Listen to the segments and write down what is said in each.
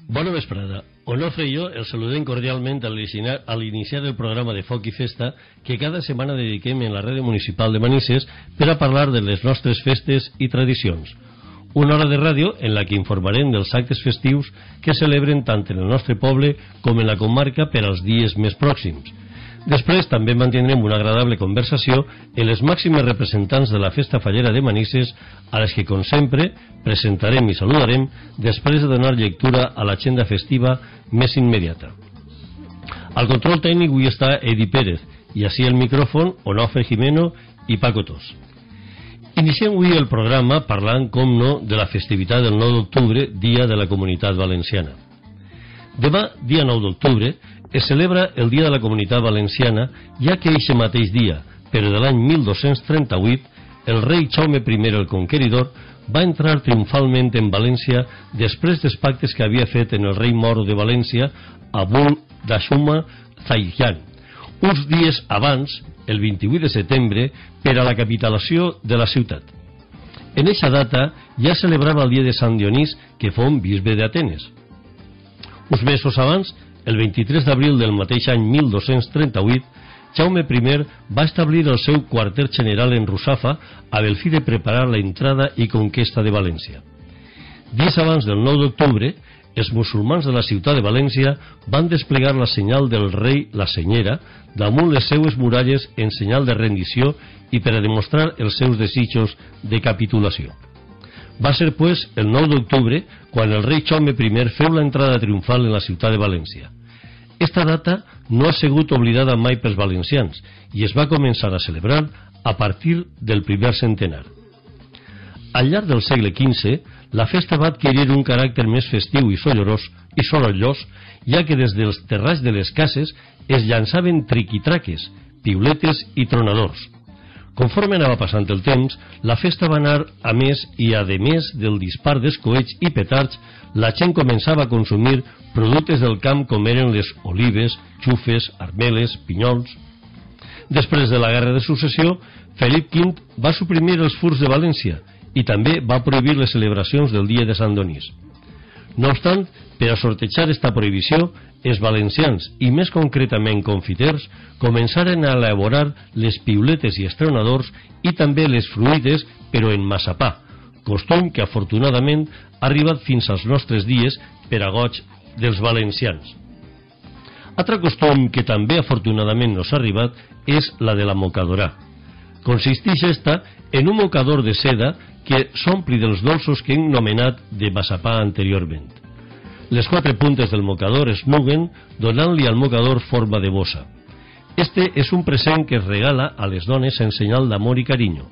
Bona vesprada. Onofre i jo els saludem cordialment a l'iniciar el programa de Foc i Festa que cada setmana dediquem en la ràdio municipal de Manises per a parlar de les nostres festes i tradicions. Una hora de ràdio en la que informarem dels actes festius que celebren tant en el nostre poble com en la comarca per als dies més pròxims. Després també mantindrem una agradable conversació amb les màximes representants de la Festa Fallera de Manises, a les que, com sempre, presentarem i saludarem després de donar lectura a l'agenda festiva més immediata. Al control tècnic avui està Edi Pérez i així el micròfon Onofre Jimeno i Paco Tos. Iniciem avui el programa parlant, com no, de la festivitat del 9 d'octubre, Dia de la Comunitat Valenciana. Demà, dia 9 d'octubre, es celebra el Dia de la Comunitat Valenciana, ja que eixe mateix dia, però de l'any 1238, el rei Jaume I el Conqueridor va entrar triomfalment en València després dels pactes que havia fet en el rei moro de València, Abul Dashuma Zayyan, uns dies abans, el 28 de setembre, per a la capitalació de la ciutat. En eixa data ja celebrava el dia de Sant Dionís, que fou bisbe d'Atenes. Uns mesos abans, el 23 d'abril del mateix any 1238, Jaume I va establir el seu quarter general en Russafa amb el fi de preparar la entrada i conquesta de València. Dies abans del 9 d'octubre, els musulmans de la ciutat de València van desplegar la senyal del rei la Senyera damunt les seues muralles en senyal de rendició i per a demostrar els seus desitjos de capitulació. Va ser, pues, el 9 d'octubre quan el rei Jaume I feu l'entrada triomfal en la ciutat de València. Esta data no ha sigut oblidada mai pels valencians i es va començar a celebrar a partir del primer centenar. Al llarg del segle XV, la festa va adquirir un caràcter més festiu i sorollós, ja que des dels terrats de les cases es llançaven triquitraques, piuletes i tronadors. Conforme anava passant el temps, la festa va anar a més i, a més del dispar d'escoets i petards, la gent començava a consumir productes del camp com eren les olives, xufes, armeles, pinyols. Després de la Guerra de Successió, Felip V va suprimir els furs de València i també va prohibir les celebracions del dia de Sant Dionís. No obstant, per a sortejar esta prohibició, els valencians, i més concretament confiters, començaren a elaborar les piuletes i estreunadors i també les fruites, però en massapà, costum que afortunadament ha arribat fins als nostres dies per a goig dels valencians. Altre costum que també afortunadament nos ha arribat és la de la mocadora. Consisteix esta en un mocador de seda que s'ompli dels dolços que hem nomenat de massapà anteriorment. Les quatre puntes del mocador es muguen, donant-li al mocador forma de bossa. Este és un present que es regala a les dones en senyal d'amor i carinyo.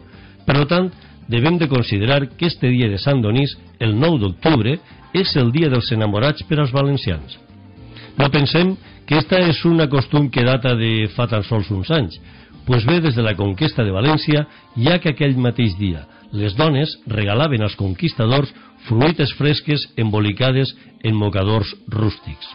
Per tant, devem de considerar que este dia de Sant Dionís, el 9 d'octubre, és el dia dels enamorats per als valencians. No pensem que esta és una costum que data de fa tan sols uns anys, pues ve des de la conquesta de València, ja que aquell mateix dia les dones regalaven als conquistadors fruites fresques embolicades en mocadors rústics.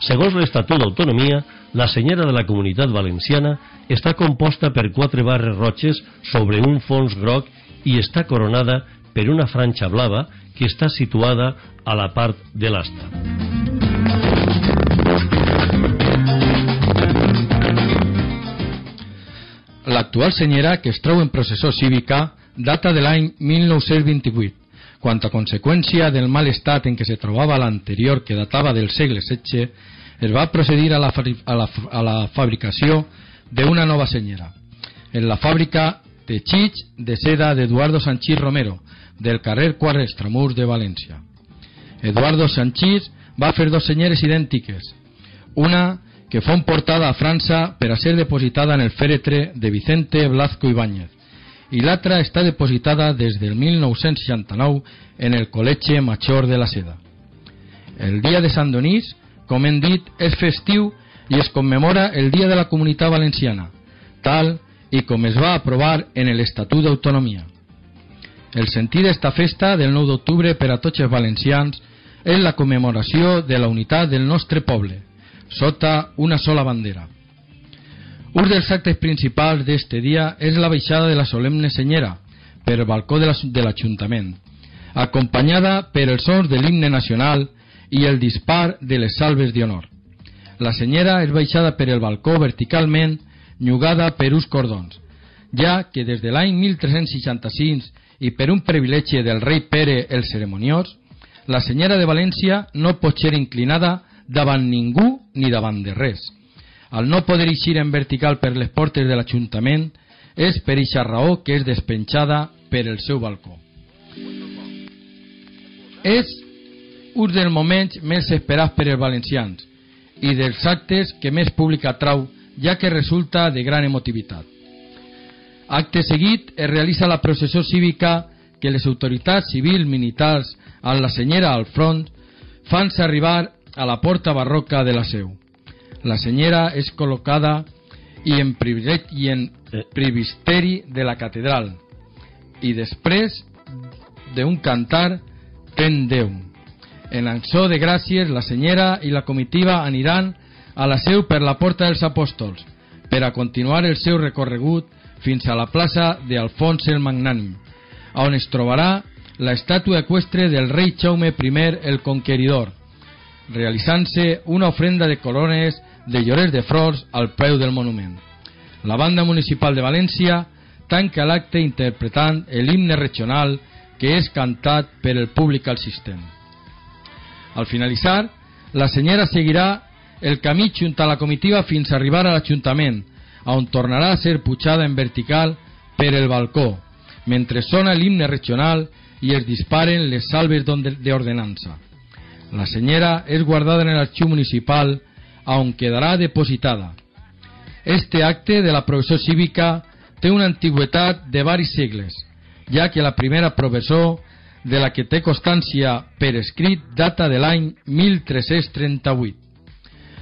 Segons l'Estatut d'Autonomia, la senyera de la Comunitat Valenciana està composta per 4 barres roges sobre un fons groc i està coronada per una franja blava que està situada a la part de l'asta. L'actual senyera, que es troba en processó cívica, data de l'any 1928, quan a conseqüència del mal estat en què se trobava l'anterior, que datava del segle XVI, es va procedir a la fabricació d'una nova senyera. En la fàbrica Teixits de seda d'Eduardo Sanchís Romero, del carrer Quart Extramurs de València. Eduardo Sanchís va fer 2 senyeres idèntiques, una que fou portada a França per a ser depositada en el fèretre de Vicente Blasco Ibáñez, i l'altra està depositada des del 1969 en el Col·legi Major de la Seda. El dia de Sant Dionís, com hem dit, és festiu i es commemora el Dia de la Comunitat Valenciana, tal i com es va aprovar en l'Estatut d'Autonomia. El sentit d'esta festa del 9 d'octubre per a tots els valencians és la commemoració de la unitat del nostre poble, sota una sola bandera. Un dels actes principals d'este dia és la baixada de la solemne senyera per el balcó de l'Ajuntament, acompanyada per els sons de l'himne nacional i el dispar de les salves d'honor. La senyera és baixada per el balcó verticalment, llogada per uns cordons, ja que des de l'any 1365 i per un privilegi del rei Pere el Ceremoniós, la senyera de València no pot ser inclinada davant ningú ni davant de res. Al no poder eixir en vertical per les portes de l'Ajuntament, és per eixa raó que és despenjada per el seu balcó. És un dels moments més esperats per els valencians i dels actes que més públic atrau, ja que resulta de gran emotivitat. Acte seguit es realitza la processó cívica que les autoritats civils militars amb la senyera al front fan arribar a la porta barroca de la seu. La senyera és col·locada i en presbiteri de la catedral i després d'un cantar Ten Déu. En acció de gràcies, la senyera i la comitiva aniran a la seu per la porta dels apòstols per a continuar el seu recorregut fins a la plaça d'Alfons el Magnànim, on es trobarà la estàtua eqüestre del rei Jaume I el Conqueridor, realitzant-se una ofrenda de corones de llorers de flors al peu del monument. La banda municipal de València tanca l'acte interpretant l'himne regional que és cantat per el públic assistent. Al finalitzar, la senyera seguirà el camí junt a la comitiva fins a arribar a l'Ajuntament, on tornarà a ser pujada en vertical per el balcó, mentre sona l'himne regional i es disparen les salves d'ordenança. La senyera és guardada en l'arxiu municipal, on quedarà depositada. Este acte de la processó cívica té una antigüitat de varis segles, ja que la primera processó de la que té constància per escrit data de l'any 1338.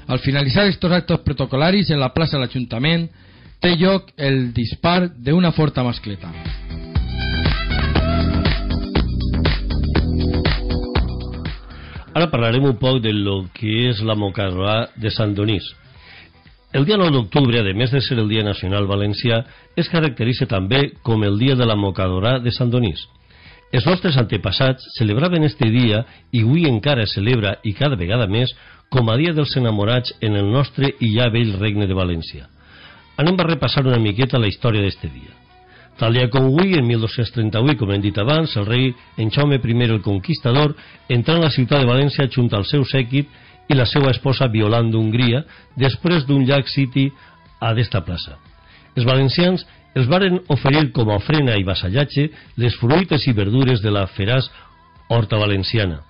Al finalitzar estos actos protocolaris en la plaça de l'Ajuntament té lloc el dispar d'una forta mascleta. Ara parlarem un poc de lo que és la Mocadorà de Sant Donís. El dia 9 d'octubre, a més de ser el Dia Nacional Valencià, es caracteritza també com el Dia de la Mocadorà de Sant Donís. Els nostres antepassats celebraven este dia i avui encara es celebra, i cada vegada més, com a Dia dels Enamorats en el nostre i ja vell Regne de València. Anem a repassar una miqueta la història d'este dia. Tal dia com avui, en 1238, com hem dit abans, el rei en Jaume I el Conquistador entrà en la ciutat de València junt al seu sèquit i la seva esposa Violant d'Hongria després d'un llarg siti a d'esta plaça. Els valencians els varen oferir com a ofrena i vassallatge les fruites i verdures de la feraç horta valenciana.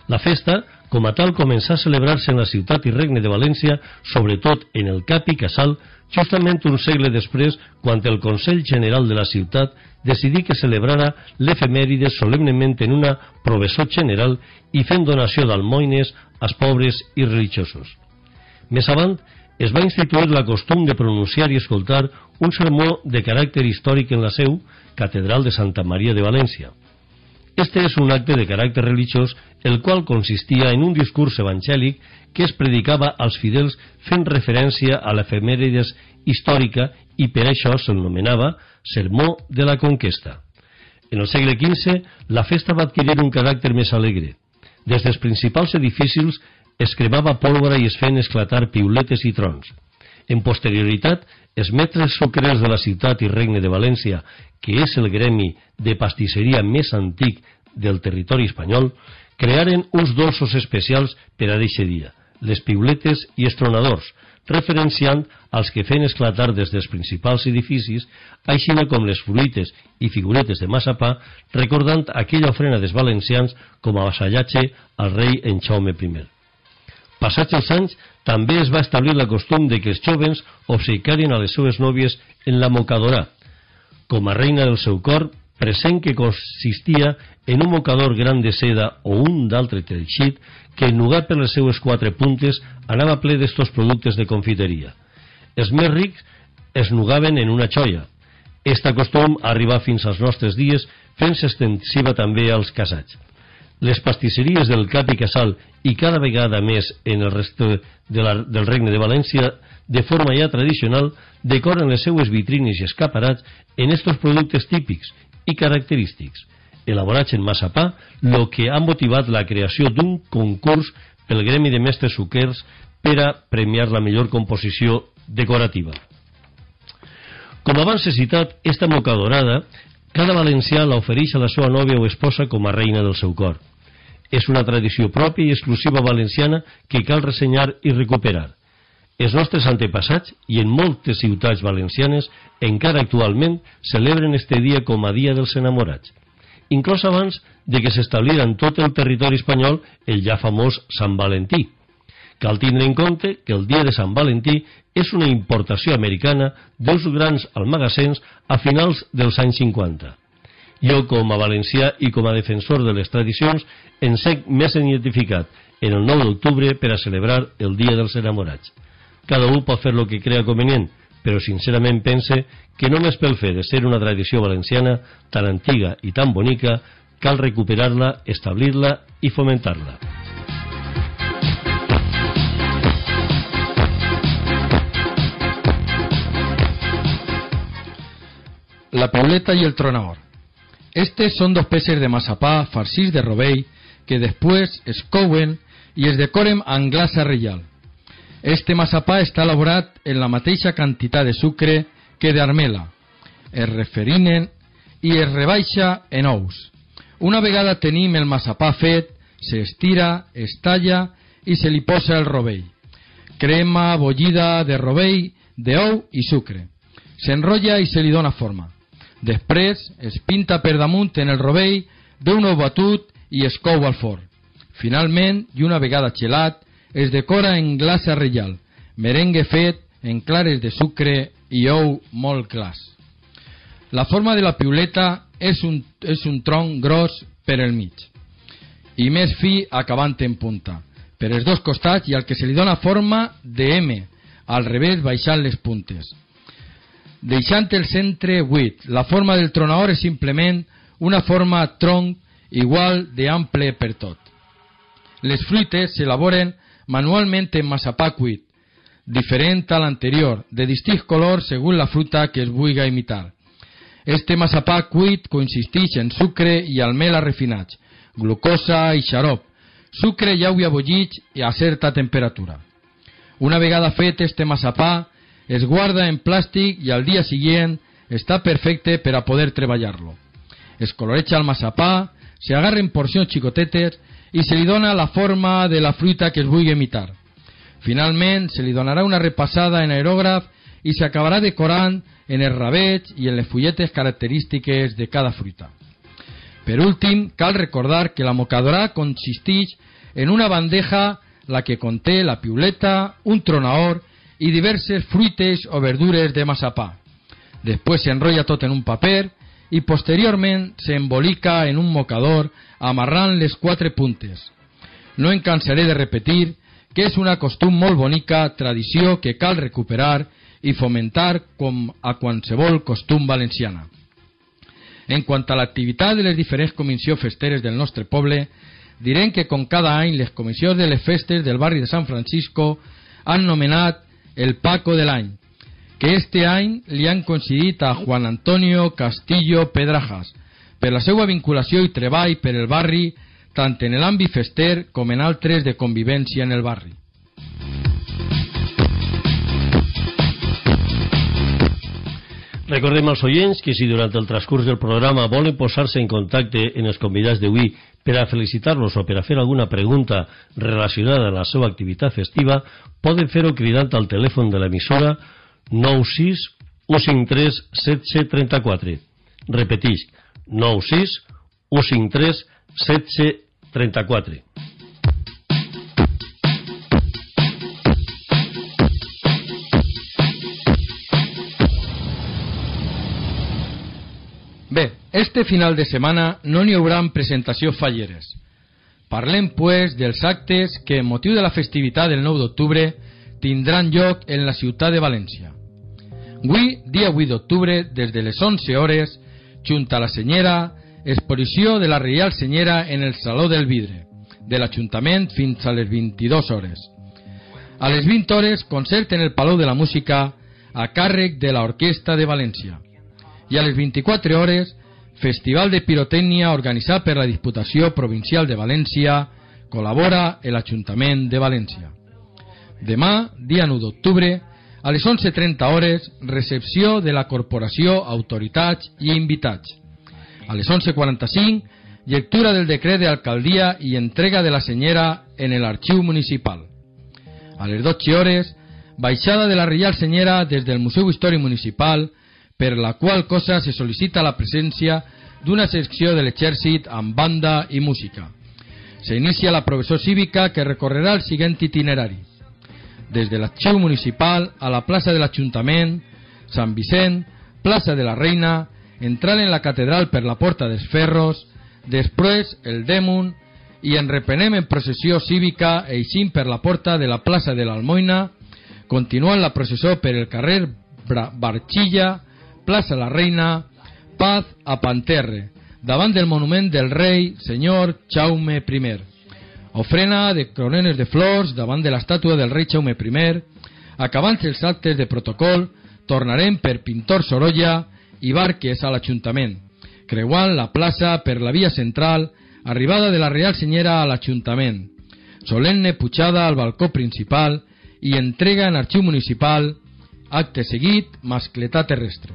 La festa, com a tal, començà a celebrar-se en la ciutat i regne de València, sobretot en el Cap i Casal, justament un segle després, quan el Consell General de la ciutat decidí que celebrara l'efemèride solemnement en una provessó general i fent donació d'almoines als pobres i religiosos. Més avant, es va instituir la costum de pronunciar i escoltar un sermó de caràcter històric en la seu, Catedral de Santa Maria de València. Este és un acte de caràcter religiós, el qual consistia en un discurs evangèlic que es predicava als fidels fent referència a l'efemèrides històrica i per això s'anomenava Sermó de la Conquesta. En el segle XV, la festa va adquirir un caràcter més alegre. Des dels principals edificis es cremava pólvora i es feien esclatar piuletes i trons. En posterioritat, els mestres sucrers de la ciutat i regne de València, que és el gremi de pastisseria més antic del territori espanyol, crearen uns dolços especials per a d'aquest dia, les piuletes i els tronadors, referenciant als que feien esclatar des dels principals edificis, així com les fruites i figuretes de massapà, recordant aquella ofrena dels valencians com a vassallatge al rei en Jaume I. Passats els anys, també es va establir la costum de que els jovens obsequiarien a les seues nòvies en la mocadorà, com a reina del seu cor, present que consistia en un mocador gran de seda o un d'altre teixit que, ennugat per les seues quatre puntes, anava ple d'estos productes de confiteria. Els més rics es nugaven en una xoia. Esta costum arriba fins als nostres dies, fent-se extensiva també als casats. Les pastisseries del Cap i Casal i cada vegada més en el resto del Regne de València, de forma ja tradicional, decoren les seues vitrines i escaparats en estos productes típics i característics. elaborats en massapà, el que ha motivat la creació d'un concurs pel gremi de mestres suquers per a premiar la millor composició decorativa. Com abans he citat, esta moca dorada, cada valencià l'ofereix a la seva nòvia o esposa com a reina del seu cor. És una tradició pròpia i exclusiva valenciana que cal ressenyar i recuperar. Els nostres antepassats i en moltes ciutats valencianes encara actualment celebren este dia com a dia dels enamorats, inclús abans de que s'establira en tot el territori espanyol el ja famós Sant Valentí. Cal tindre en compte que el dia de Sant Valentí és una importació americana dels grans almagassens a finals dels anys 50. Jo, com a valencià i com a defensor de les tradicions, ens he més identificat en el 9 d'octubre per a celebrar el dia dels enamorats. Cada un pot fer el que crea convenient, però sincerament pense que només pel fet de ser una tradició valenciana tan antiga i tan bonica, cal recuperar-la, establir-la i fomentar-la. La piuleta y el tronador. Estes son dos peces de massapà farcits de rovell que després es couen i es decoren amb glassa reial. Este massapà està elaborat en la mateixa quantitat de sucre que d'armela. Es referinen i es rebaixa en ous. Una vegada tenim el massapà fet, s'estira, es talla i se li posa el rovell. Crema bullida de rovell, d'ou i sucre. S'enrotlla i se li dona forma. Després es pinta per damunt en el rovell d'un ou batut i es cou al forn. Finalment, i una vegada gelat, es decora en glassa reial, merengue fet en clares de sucre i ou molt clars. La forma de la piuleta és un tronc gros per el mig i més fi acabant en punta per els dos costats i al que se li dona forma de M, al revés baixant les puntes, deixant el centre buit. La forma del tronador és simplement una forma tronc igual d'ample per tot. Les fruites s'elaboren manualment en massapà cuit, diferent a l'anterior, de distints colors segons la fruta que es vulga imitar. Este massapà cuit consisteix en sucre i almela refinats, glucosa i xarop, sucre i aigua bullit a certa temperatura. Una vegada fet este massapà, es guarda en plàstic i al dia següent està perfecte per a poder treballar-lo. Es coloreja el massapà, se agarren porcions xicotetes i se li dona la forma de la fruita que es vulgui imitar. Finalment, se li donarà una repassada en aerògraf i s'acabarà decorant en els ravets i en les fulletes característiques de cada fruita. Per últim, cal recordar que la mocadora consisteix en una bandeja la que conté la piuleta, un tronador i diverses fruites o verdures de massapà. Després s'enrotlla tot en un paper i posteriorment s'embolica en un mocador amarrant les 4 puntes. No em cansaré de repetir que és una costum molt bonica, tradició que cal recuperar i fomentar com a qualsevol costum valenciana. En quant a l'activitat de les diferents comissions festeres del nostre poble, direm que com cada any les comissions de les festes del barri de Sant Francisco han nomenat el Paco de l'any, que este any li han concedit a Juan Antonio Castillo Pedrajas per la seva vinculació i treball per el barri tant en l'àmbit fester com en altres de convivència en el barri. Recordem als oients que si durant el transcurs del programa volen posar-se en contacte en els convidats d'avui per a felicitar-los o per a fer alguna pregunta relacionada amb la seva activitat festiva, poden fer-ho cridant al telèfon de l'emissora 96 153 1734. Repetix, 96 153 1734. Bé, este final de setmana no n'hi haurà presentacions falleres. Parlem, pues, dels actes que, en motiu de la festivitat del 9 d'octubre, tindran lloc en la ciutat de València. Avui, dia 8 d'octubre, des de les 11 hores, junt a la senyera, exposició de la Reial Senyera en el Saló del Vidre, de l'Ajuntament fins a les 22 hores. A les 20 hores, concert en el Palau de la Música a càrrec de l'Orquestra de València. I a les 24 hores, Festival de Pirotècnia organitzat per la Diputació Provincial de València, col·labora l'Ajuntament de València. Demà, dia 9 d'octubre, a les 11:30 hores, recepció de la Corporació, autoritats i invitats. A les 11:45, lectura del decret d'alcaldia i entrega de la senyera en l'arxiu municipal. A les 12 hores, baixada de la Reial Senyera des del Museu Històric Municipal, per la qual cosa se sol·licita la presència d'una secció de l'exèrcit amb banda i música. S'inicia la processó cívica que recorrerà el següent itinerari. Des de l'arxiu municipal a la plaça de l'Ajuntament, Sant Vicent, plaça de la Reina, entrant en la catedral per la Porta dels Ferros, després el Dèmon, i en reprenem en processió cívica eixint per la porta de la plaça de l'Almoina, continuant la processó per el carrer Barxilla, plaça la Reina, Paz a Panterre, davant del monument del rei senyor Jaume I. Ofrena de corones de flors davant de l'estàtua del rei Jaume I. Acabant els actes de protocol, tornarem per Pintor Sorolla i barques a l'Ajuntament, creuant la plaça per la via central, arribada de la Reial Senyera a l'Ajuntament, solemne pujada al balcó principal i entrega en arxiu municipal, acte seguit, mascletà terrestre.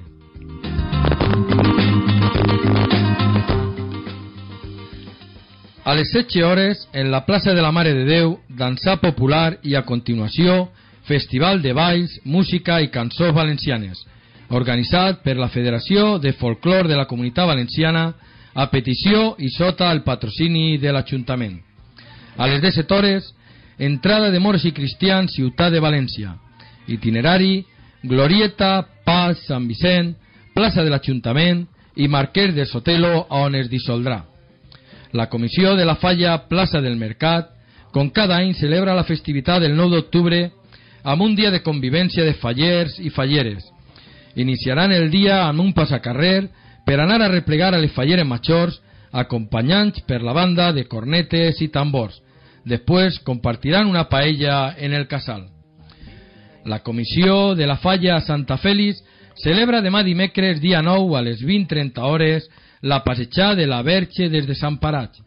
A les 16 hores, en la plaça de la Mare de Déu, dansar popular i a continuació, festival de balls, música i cançons valencianes, organitzat per la Federació de Folclor de la Comunitat Valenciana, a petició i sota el patrocini de l'Ajuntament. A les 17 hores, entrada de moros i cristians, Ciutat de València, itinerari, Glorieta, Paz, Sant Vicent, plaça de l'Ajuntament i Marquès de Sotelo, on es dissoldrà. La Comissió de la Falla, plaça del Mercat, com cada any celebra la festivitat del 9 d'octubre amb un dia de convivència de fallers i falleres. Iniciaran el dia amb un passacarrer per anar a replegar a les falleres majors, acompanyats per la banda de cornetes i tambors. Després compartiran una paella en el casal. La Comissió de la Falla Santa Fèlix celebra demà dimecres dia 9 a les 20:30 hores la passejada de la Verge des de Sant Paratx,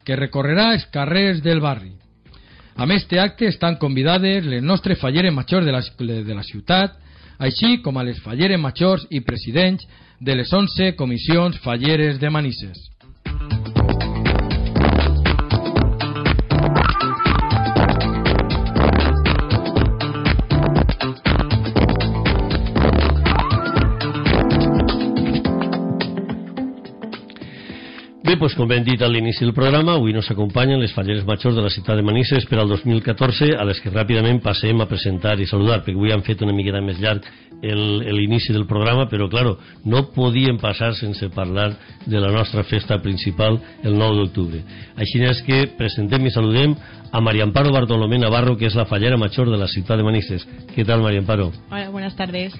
que recorrerà els carrers del barri. A este acte estan convidades les nostres falleres majors de la ciutat, així com a les falleres majors i presidents de les 11 comissions falleres de Manises. Bé, doncs com hem dit a l'inici del programa, avui nos acompanyen les falleres majors de la ciutat de Manises per al 2014, a les que ràpidament passem a presentar i saludar, perquè avui han fet una miqueta més llarg l'inici del programa, però, claro, no podíem passar sense parlar de la nostra festa principal el 9 d'octubre. Així és que presentem i saludem a María Amparo Bartolomé Navarro, que és la fallera major de la ciutat de Manises. ¿Qué tal, María Amparo? Hola, buenas tardes.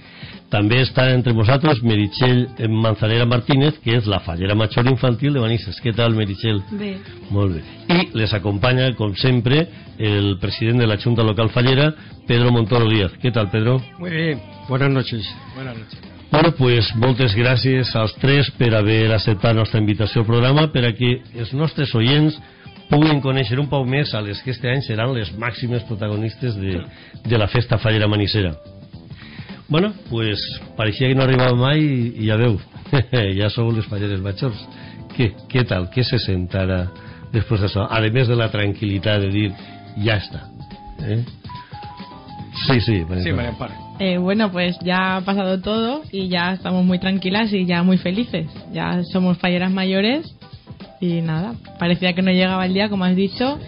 També està entre nosaltres Meritxell Manzanera Martínez, que és la fallera major infantil de Manises. Què tal, Meritxell? Bé. Molt bé. I les acompanya, com sempre, el president de la Junta Local Fallera, Pedro Montoro Díaz. ¿Qué tal, Pedro? Muy bien. Buenas noches. Buenas noches. Bueno, pues moltes gràcies als tres per haver acceptat la nostra invitació al programa, per a que els nostres oients puguin conèixer un poc més a les que este any seran les màximes protagonistes de la festa fallera manisera. Bueno, pues pareixia que no arribava mai i ja veu, ja sou les falleres majors. Què tal? Què se sent ara després d'això? A més de la tranquil·litat de dir, ja està. Sí, María Amparo. Bueno, pues ya ha pasado todo y ya estamos muy tranquilas y ya muy felices. Ya somos falleras mayores y nada, parecía que no llegaba el día, como has dicho,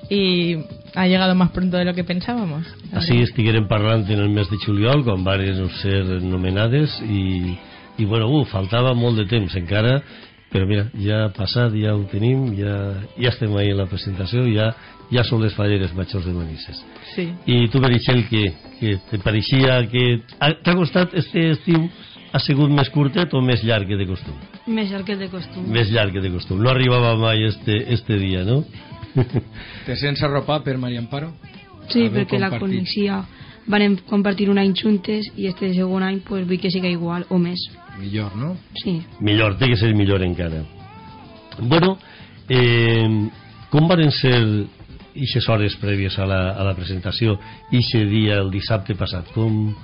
y ha llegado más pronto de lo que pensábamos. Així estiguérem parlant en el mes de juliol, quan van ser nomenades, i bueno, faltava molt de temps encara, però mira, ja ha passat, ja ho tenim, ja estem ahí en la presentació, ja són les falleres majors de Manises. Sí. I tu, Meritxell, que te pareixia que t'ha costat este estiu, ha sigut més curtet o més llarg que de costum? Més llarg que de costum. Més llarg que de costum. No arribava mai este dia, no? Te sents arropat per María Amparo? Sí, perquè la coneixia van compartir un any juntes i este segon any pues, vull que siga igual o més. Millor, no? Sí. Millor, té que ser millor encara. Bueno, com van ser ixes hores prèvies a la presentació, ixe dia, el dissabte passat? Com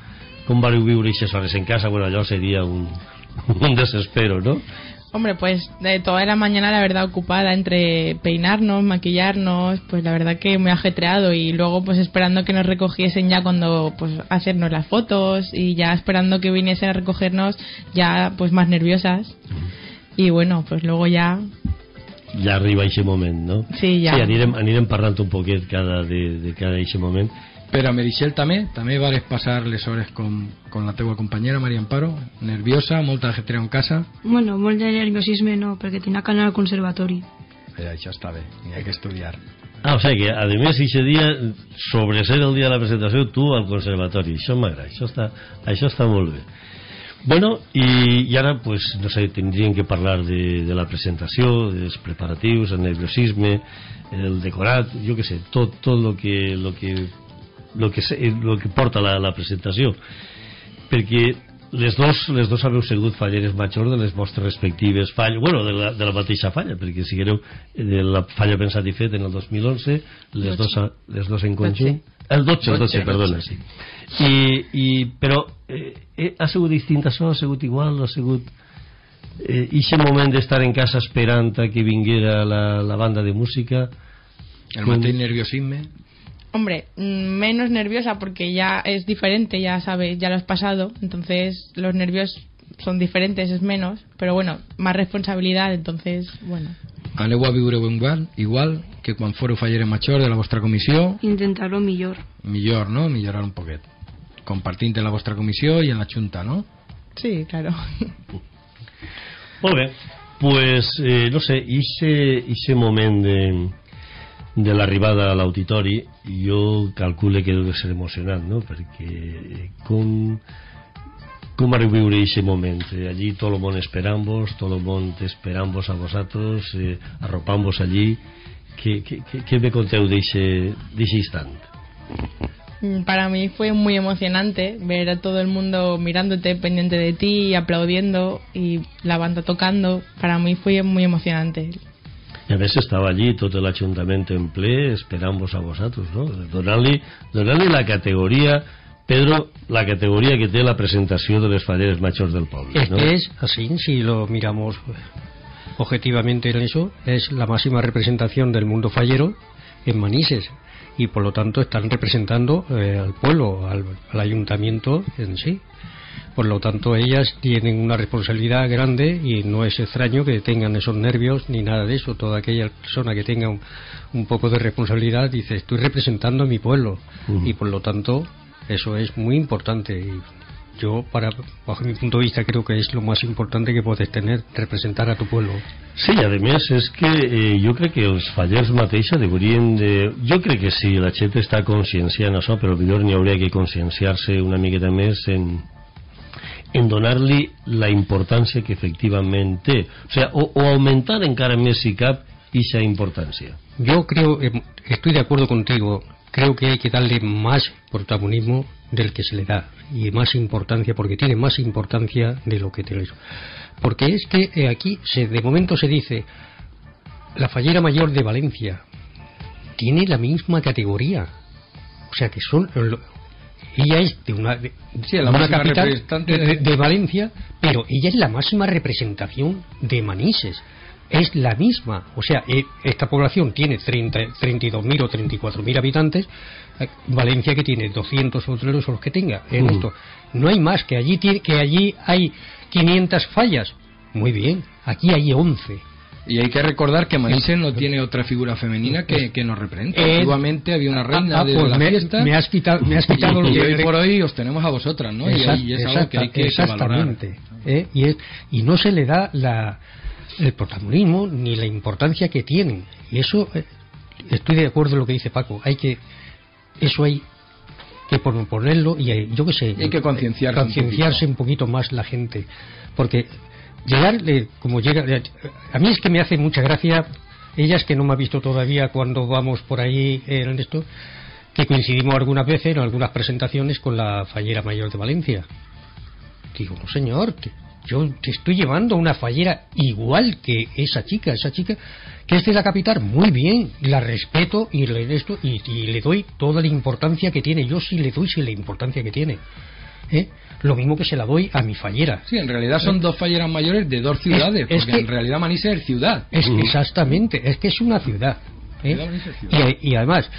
vareu viure ixes hores en casa? Bueno, allò seria un desespero, ¿no? Hombre, pues de toda la mañana la verdad ocupada entre peinarnos, maquillarnos, pues la verdad que muy ajetreado, y luego pues esperando que nos recogiesen ya cuando pues hacernos las fotos, y ya esperando que viniesen a recogernos ya pues más nerviosas. Y bueno, pues luego ja arriba aquest moment, no? Sí, ja. Sí, anirem parlant un poquet de cada aquest moment. Però a Meritxell també vares passar les hores con la teua companyera Maria Amparo, nerviosa, molt ajetreu en casa? Bueno, molt de nerviosisme no, perquè tenia que anar al conservatori. Això està bé, n'hi ha que estudiar. O sigui que, a més, aquest dia, sobre ser el dia de la presentació, tu al conservatori. Això m'agrada, això està molt bé. Bueno, i ara, pues, no sé, tindríem que parlar de la presentació, dels preparatius, el nerviosisme, el decorat, jo què sé, tot lo que porta la presentació, perquè les dos haveu sigut falleres majors de les vostres respectives falles, bueno, de la mateixa falla, perquè siguereu de la falla Pensat i Fet en el 2011, les dos en conjunt, el 12, perdona, sí. Però ha sigut distint això, ha sigut igual, ha sigut ixe moment d'estar en casa esperant a que vinguera la banda de música, el mateix nerviosisme. Hombre, menos nerviosa porque ya es diferente, ya sabes, ya lo has pasado, entonces los nervios son diferentes, es menos, pero bueno, más responsabilidad, entonces, bueno. Aneu a viure igual que quan foreu falleres major de la vostra comissió? Intentar-lo millor. Millor, no? Millorar un poquet. Compartint en la vostra comissió i en la Junta, no? Sí, claro. Molt bé, pues, no sé, ixe moment de l'arribada a l'auditori, jo calcule que deu ser emocionant, no? Perquè com vareu viure aquest moment? Allí tot el món esperant-vos, tot el món esperant-vos a vosaltres, arropant-vos allí. ¿Qué me conteu d'eixe instant? Para mí fue muy emocionante ver a todo el mundo mirándote, pendiente de ti, aplaudiendo, y la banda tocando. Para mí fue muy emocionante. I a més estava allí tot l'Ajuntament en ple esperant-vos a vosaltres, no? Donant-li la categoria, Pedro, la categoría que tiene la presentación de los falleres majors del poble, ¿no? Es así, si lo miramos objetivamente en eso, es la máxima representación del mundo fallero en Manises, y por lo tanto están representando al pueblo, al ayuntamiento en sí. Por lo tanto, ellas tienen una responsabilidad grande, y no es extraño que tengan esos nervios ni nada de eso. Toda aquella persona que tenga un poco de responsabilidad dice: estoy representando a mi pueblo, y por lo tanto eso es muy importante. Y yo, bajo mi punto de vista, creo que es lo más importante que puedes tener, representar a tu pueblo. Sí, a més és que jo crec que els fallers mateixa deurien de... Jo crec que sí, la gent està conscienciant això, però potser n'hi hauria que conscienciar-se una miqueta més en donar-li la importància que efectivament té, o sea, o aumentar encara més si cap esa importancia. Yo creo, estoy de acuerdo contigo, creo que hay que darle más protagonismo del que se le da, y más importancia, porque tiene más importancia de lo que tiene. Porque es que aquí de momento se dice la fallera mayor de Valencia tiene la misma categoría, o sea que son... Ella es de una capital de Valencia, pero ella es la máxima representación de Manises. Es la misma, o sea, esta población tiene 32.000 o 34.000 habitantes, Valencia que tiene 200 o 300 o los que tenga. En esto no hay más, que allí hay 500 fallas. Muy bien, aquí hay 11. Y hay que recordar que Manises no tiene otra figura femenina que nos representa. Antiguamente había una reina de la fiesta. Me has quitado lo y que hoy por hoy os tenemos a vosotras, ¿no? Y es algo que hay que valorar. Y no se le da el protagonismo ni la importancia que tienen. Y eso, estoy de acuerdo en lo que dice Paco. Hay que ponerlo, y yo qué sé, hay que concienciarse un poquito más la gente, porque a mí es que me hace mucha gracia, ellas que no me ha visto todavía cuando vamos por ahí en esto, que coincidimos algunas veces en algunas presentaciones con la fallera mayor de Valencia. Digo, no señor, yo te estoy llevando una fallera igual que esa chica que es de la capital, muy bien, la respeto y le doy toda la importancia que tiene. Yo sí le doy la importancia que tiene. Lo mismo que se la doy a mi fallera. Sí, en realidad son dos falleras mayores de dos ciudades, porque en realidad Manises es ciudad. Exactamente, es que es una ciudad. Y además,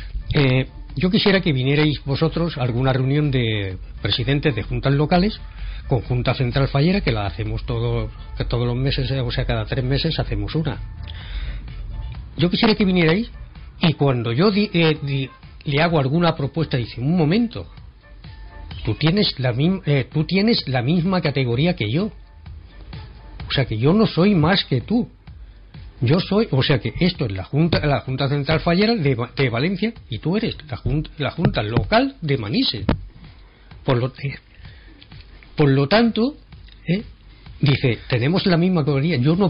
yo quisiera que vinierais vosotros a alguna reunión de presidentes de juntas locales con Junta Central Fallera, que la hacemos todos los meses, o sea, cada 3 meses hacemos una. Yo quisiera que vinierais y cuando yo le hago alguna propuesta, dice, un momento, tú tienes la misma categoría que yo, o sea que yo no soy más que tú. Yo soy, o sea que esto es la Junta Central Fallera de Valencia y tú eres la Junta Local de Manises. Por lo tanto, dice, tenemos la misma categoría, yo no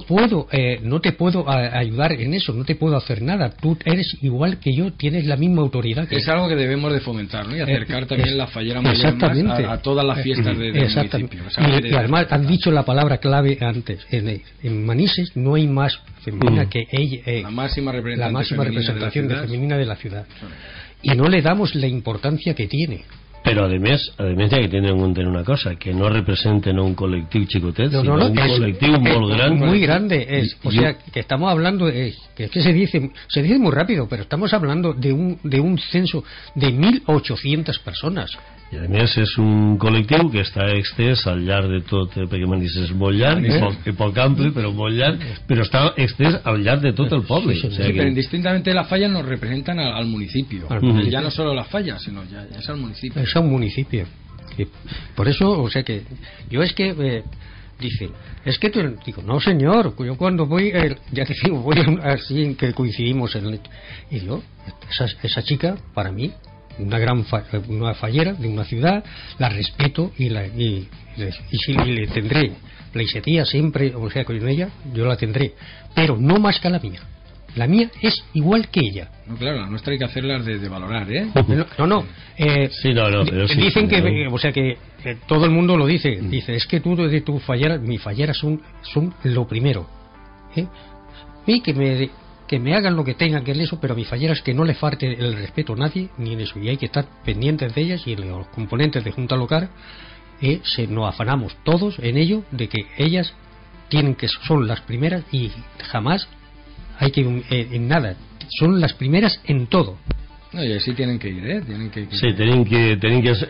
te puedo ayudar en eso, no te puedo hacer nada, tú eres igual que yo, tienes la misma autoridad que es algo que debemos de fomentar, ¿no? Y acercar también la fallera mayor más a todas las fiestas del municipio. Y además han dicho la palabra clave antes, en Manises no hay más femenina que ella, la máxima representación femenina de la ciudad. Y no le damos la importancia que tiene. Pero además hay que tener en cuenta una cosa, que no representen a un colectivo chicotet, sino un colectivo muy grande. O sea, que estamos hablando, que se dice muy rápido, pero estamos hablando de un censo de 1.800 personas. I a més és un col·lectiu que està extès al llarg de tot, perquè Manises és molt llarg i poc ampli, però molt llarg, però està extès al llarg de tot el poble. Sí, pero indistintamente las fallas nos representan al municipio, ya no solo las fallas, sino ya es al municipio. Es un municipio. Por eso, o sea que yo es que dice, es que tú, digo, no señor, yo cuando voy, ya te digo, voy así en que coincidimos y yo, esa chica para mí una fallera de una ciudad, la respeto y le tendré la iniciativa siempre, o sea, con ella yo la tendré, pero no más que la mía es igual que ella. No, claro, la nuestra hay que hacerlas de valorar, no sí, pero sí, dicen que o sea que todo el mundo lo dice, es que tú de tu fallera, mi fallera son lo primero, y que me hagan lo que tengan que eso, pero a mis falleras que no le falte el respeto a nadie ni en eso, y hay que estar pendientes de ellas, y los componentes de Junta Local nos afanamos todos en ello de que ellas son las primeras y jamás hay que en nada, son las primeras en todo. No, y así tienen que ir, Sí, tienen que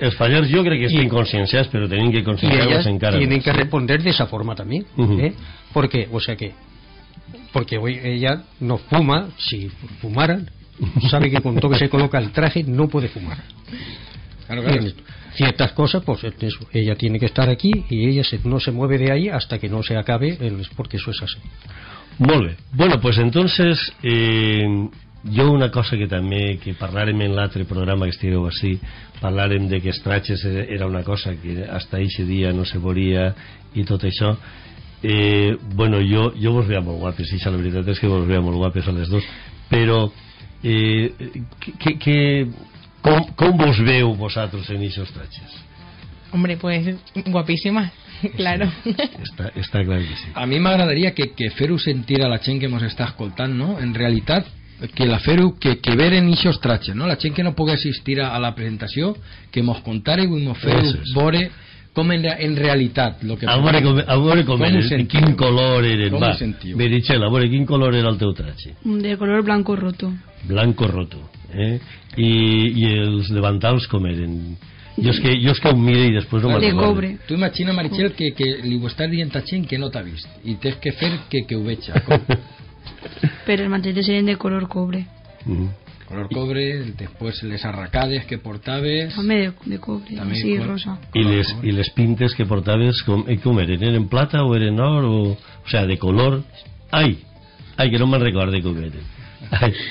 els fallers, jo crec que estan conscienciats, però tenen que conscienciar-los encara. Tienen que responder de esa forma también, porque, o sea que porque hoy ella no fuma, si fumaran, sabe que con todo que se coloca el traje no puede fumar. Claro. Ciertas cosas, pues eso, ella tiene que estar aquí y ella no se mueve de ahí hasta que no se acabe, porque eso es así. Molt bé. Bueno, pues entonces jo una cosa que també que parlàrem en l'altre programa que estigueu així, parlàrem de que Estratxes era una cosa que hasta eixe dia no se volia i tot això. Bueno, jo vos veia molt guapes, i la veritat és que vos veia molt guapes a les dos, però com vos veu vosaltres en eixos Estratxes? Hombre, pues guapísimas, claro. Està clar que sí. A mi m'agradaria que fer-ho sentir a la gent que mos està escoltant, no? En realitat, que la fer-ho, que veren eixos Estratxes, no? La gent que no pugui assistir a la presentació, que mos contareu i mos feu veure com en realitat lo que a veure com eren, quin color eren. Com ho sentiu? Meritxell, a veure, quin color era el teu tratge? De color blanco roto. Blanco roto, I els davantals com eren? Jo és que ho mire i després no me'n recordo. De cobre. Tu imagina, Meritxell, que li ho estàs dient a gent que no t'ha vist i tens que fer que ho veig. Pero el mantelete serían de color cobre. Color cobre, después les arracades que portaves también de cobre, sí, rosa. I les pintes que portaves com eren? Eren plata o eren or? O sea, de color. Ai, que no me'n recorde com eren.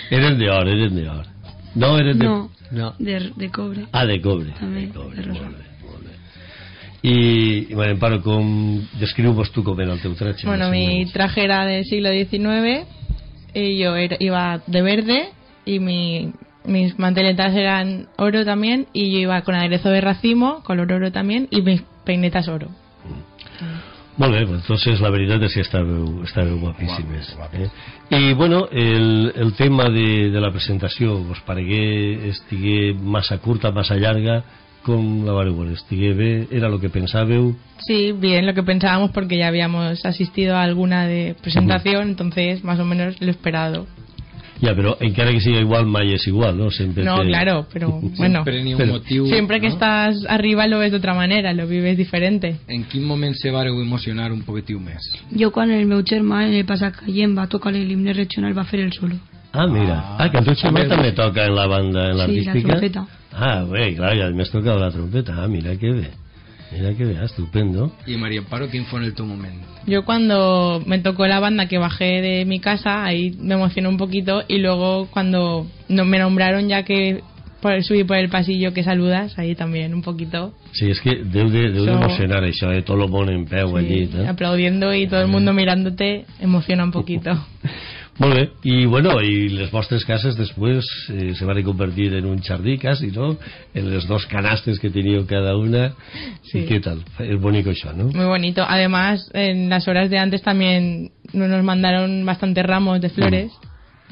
Eren d'or. No, eren de... No, de cobre. Ah, de cobre. También, de cobre, de rosa. molt bé. I bueno, Amparo, descriu-vos tu com era el teu traje. Bueno, mi traje era del siglo XIX y yo iba de verde y mi mis manteletas eran oro también, y yo iba con aderezo de racimo, color oro también, y mis peinetas oro. Molt bé, entonces la veritat és que estàveu guapíssimes. I bueno, el tema de la presentació, us paregué estigué massa curta, massa llarga, com la vareu veure? Estigué bé? Era lo que pensàveu? Sí, bien, lo que pensábamos, porque ya habíamos asistido a alguna de presentación, entonces más o menos lo esperado. Ja, però encara que siga igual, mai és igual, ¿no? Sempre no, claro, pero bueno, siempre que estás arriba lo ves de otra manera, lo vives diferente. En quin moment se vareu emocionar un poquitiu més? Jo quan el meu germà en el passat caient va tocar l'himne regional, va fer el solo. Ah, mira, que el teu germà també toca en la banda, en l'artística? Sí, la trompeta. Ah, bé, clar, ja més toca la trompeta. Ah, mira que bé. Mira que bé, estupendo. Y María Amparo, ¿quién fue en tu momento? Yo cuando me tocó la banda, que bajé de mi casa, ahí me emocioné un poquito, y luego cuando me nombraron, ya que subí por el pasillo que saludas, ahí también un poquito. Sí, es que deu d'emocionar això, tot el món en peu allí. Aplaudiendo y todo el mundo mirándote, emociona un poquito. Molt bé, i bueno, i les vostres cases després se van convertir en un jardí quasi, ¿no? En les dos canastes que teníeu cada una. Sí. ¿Y qué tal? Es bonito això, ¿no? Muy bonito. Además, en las horas de antes también nos mandaron bastantes ramos de flores.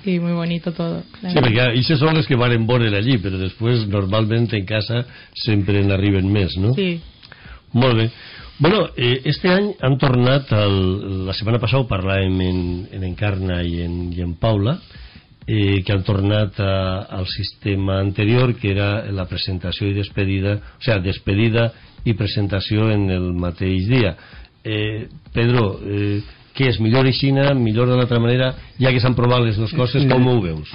Y muy bonito todo. Sí, perquè aquestes són les que van en veure allí, però després normalment en casa sempre n'arriben més, no? Sí. Molt bé. Bueno, este any han tornat, la setmana passada ho parlàvem en Encarna i en Paula, que han tornat al sistema anterior, que era la presentació i despedida, o sea, despedida i presentació en el mateix dia. Pedro, què és? Millor aixina, millor de l'altra manera, ja que s'han provat les dues coses, com ho veus?